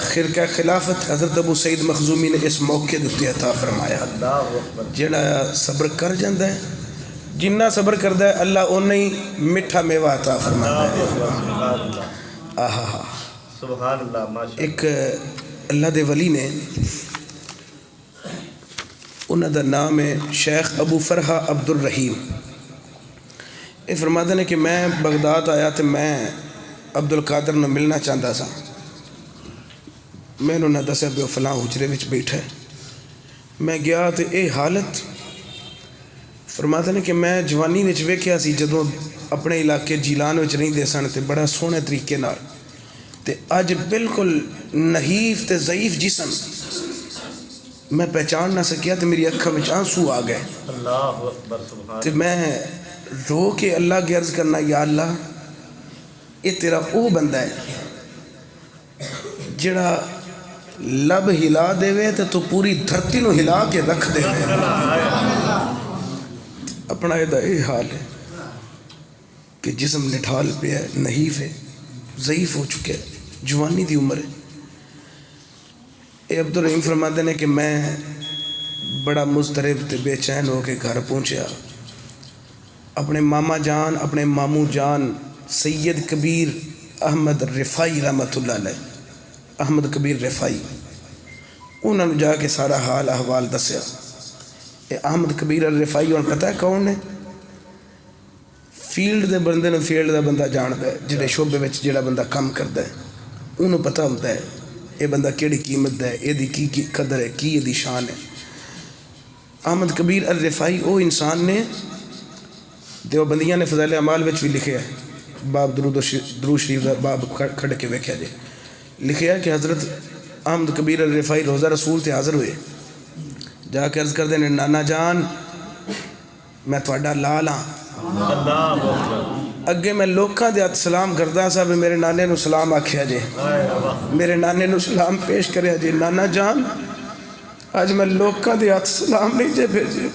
خرقہ خلافت حضرت ابو سعید مخزومی نے اس موقع دیتے عطا فرمایا جڑا صبر کر جاندہ ہے جنہ صبر کردہ ہے اللہ انہیں ہی مٹھا میوہ عطا فرمایا ہے آہا سبحان اللہ ماشاءاللہ ایک اللہ دے ولی نے انہوں دا نام ہے شیخ ابو فرحہ عبد الرحیم یہ فرماتے ہیں کہ میں بغداد آیا تو میں عبد القادر نے ملنا چاہتا سا میں انہوں نے دسیا بھی فلاں حجرے وچ بیٹھا ہے میں گیا تو اے حالت فرماتے ہیں کہ میں جوانی وچ ویکھیا سی جدوں اپنے علاقے جیلان وچ نہیں دے سن تے بڑا سونے طریقے نال تے اج بالکل نحیف تے ضعیف جسم میں پہچان نہ سکیا تے میری اکھاں وچ آنسو آ گئے اللہ اکبر سبحان تے میں رو کے اللہ کی عرض کرنا یا اللہ یہ تیرا او بندہ ہے جڑا لب ہلا دے وے تو پوری دھرتی نو ہلا کے رکھ دے وے اپنا یہ حال ہے کہ جسم نٹھال پہ ہے نحیف ہے ضعیف ہو چکے جوانی دی عمر ہے اے عبد الرحیم فرماتے ہیں کہ میں بڑا مضطرب تے بے چین ہو کے گھر پہنچیا اپنے ماما جان اپنے مامو جان سید کبیر احمد رفائی رحمت اللہ علیہ احمد کبیر رفائی انہوں نے جا کے سارا حال احوال دسیا اے احمد کبیر الرفائی اور پتہ ہے کون ہے فیلڈ دے بندے نے فیلڈ دا بندہ جانتا ہے جڑے شعبے وچ جڑا بندہ کام کرتا ہے انہوں پتہ ہوتا ہے یہ بندہ کیڑی قیمت ہے یہ دی کی قدر ہے کی یہ دی شان ہے احمد کبیر الرفائی او انسان نے دیوبندیاں نے فضائل اعمال وچ بھی لکھے ہے باب درود شریف دا باب کھڑ کے ویکھیا جے لکھے ہے کہ حضرت احمد کبیر الرفائی روزہ رسول تے حاضر ہوئے جا کے عرض کر دے نانا جان میں تھوڑا لال ہاں اگے میں لوکاں دے ہاتھ سلام کردا سا بھی میرے نانے نو سلام آکھیا جے میرے نانے نو سلام پیش کریا جے نانا جان آج میں لوکاں دے ہاتھ سلام نہیں جے بھیجے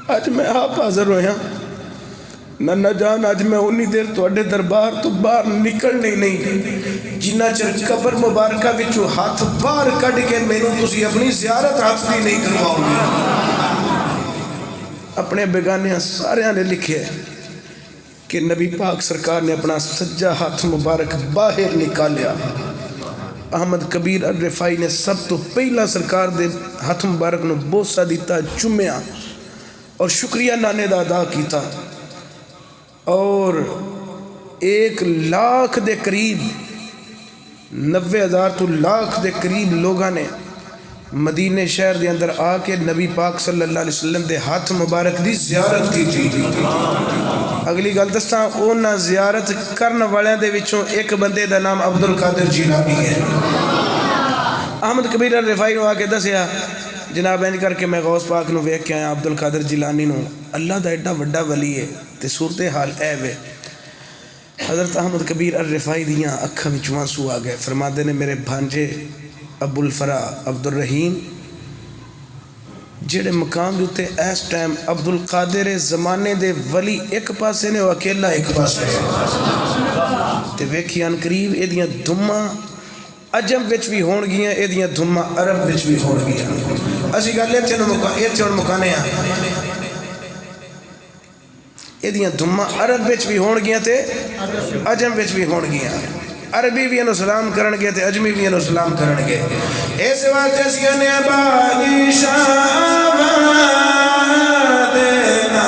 آج میں آپ حاضر ہویا نانا جان آج میں انی دیر توڑے دربار تو باہر نکلنے نہیں جنہ چر قبر مبارکہ وچو ہاتھ باہر کٹ کے میں نے تسی اپنی زیارت ہاتھ بھی نہیں کرواؤں گی اپنے بیگانے سارے نے لکھے کہ نبی پاک سرکار نے اپنا سجا ہاتھ مبارک باہر نکالیا احمد کبیر الرفائی نے سب تو پہلا سرکار دے ہاتھ مبارک نو بوسہ دیتا چمیا اور شکریہ نانے دا ادا کیتا اور 1,00,000 دے قریب 90,000 تو لاکھ دے قریب لوگاں نے مدینہ شہر دے اندر آ کے نبی پاک صلی اللہ علیہ وسلم دے ہاتھ مبارک دی زیارت کی تھی اگلی گل دساں اونا زیارت کرن والے دے وچوں ایک بندے دا نام عبد القادر جیلانی ہے احمد کبیر الرفائی نو آ کے دسیا جناب انج کر کے میں غوث پاک نو ویکھ کے آیا عبد القادر جیلانی نو اللہ دا ایڈا وڈا ولی ہے تے صورتحال اے وے حضرت احمد کبیر الرفائی دیاں اکھاں وچ آنسو آ گئے فرماتے نے میرے بھانجے ابو الفرا عبد الرحیم جڑے مقام دوتے اس ٹائم عبد القادر زمانے دے ولی ایک پاسے نے وہ اکیلا ایک پاسے تے ویکھی ان قریب اے دیاں دھماں عجم وچ بھی ہون گیاں اے دیاں دھماں عرب وچ بھی ہون گیاں اسی گل ایتھے ہن مکانے ہیں اے دیاں دھماں عرب وچ بھی ہون گیاں تے عجم وچ بھی ہون گیاں عربی بھی انہوں سلام کرن گے تے عجمی بھی انہوں سلام کرن گے اس واسطے سیانے بادشاہ دینا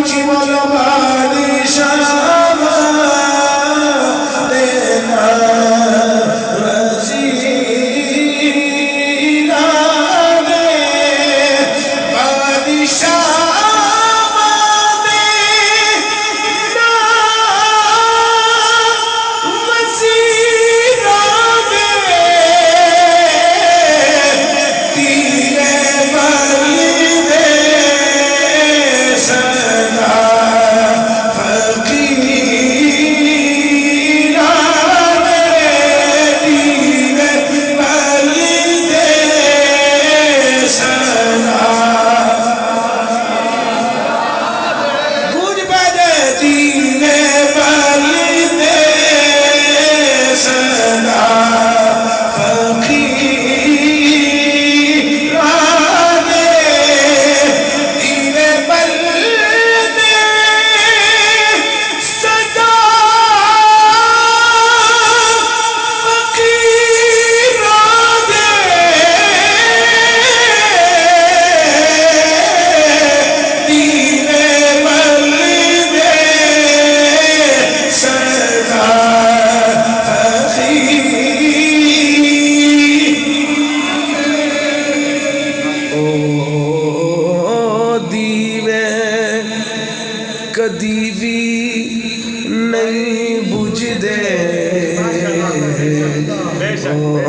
اونچی بولو بادشاہ دینا وزیرہ دے بادشاہ دینا وزیرہ دے تیرے مرید سنا فقیرہ دے تیرے مرید سنا گونج بجے تیرے مرید سنا فقیرہ دے تیرے مرید سنا فقیرہ دے تیرے مرید سنا او دیوے کدی بھی نہیں بجھ دے بے شک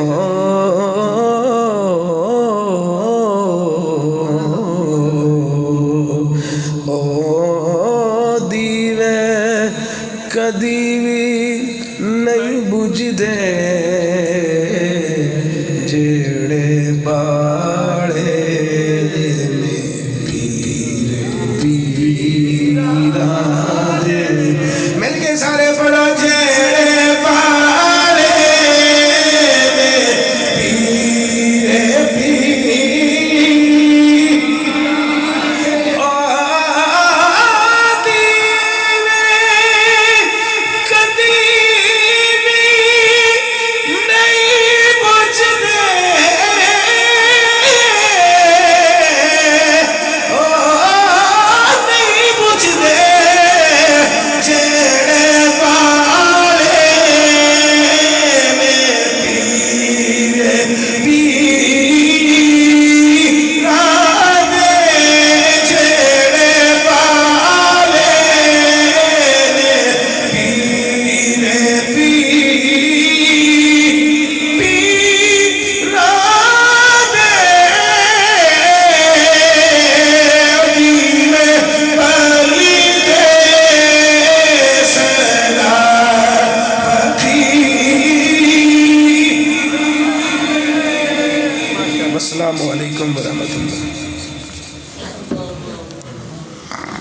او دیوے کدی بھی نہیں بجھ دے جڑے باڑے میں پیر پیرا دے مل کے سارے پڑھو جڑے باڑے میں پیر السلام علیکم ورحمۃ اللہ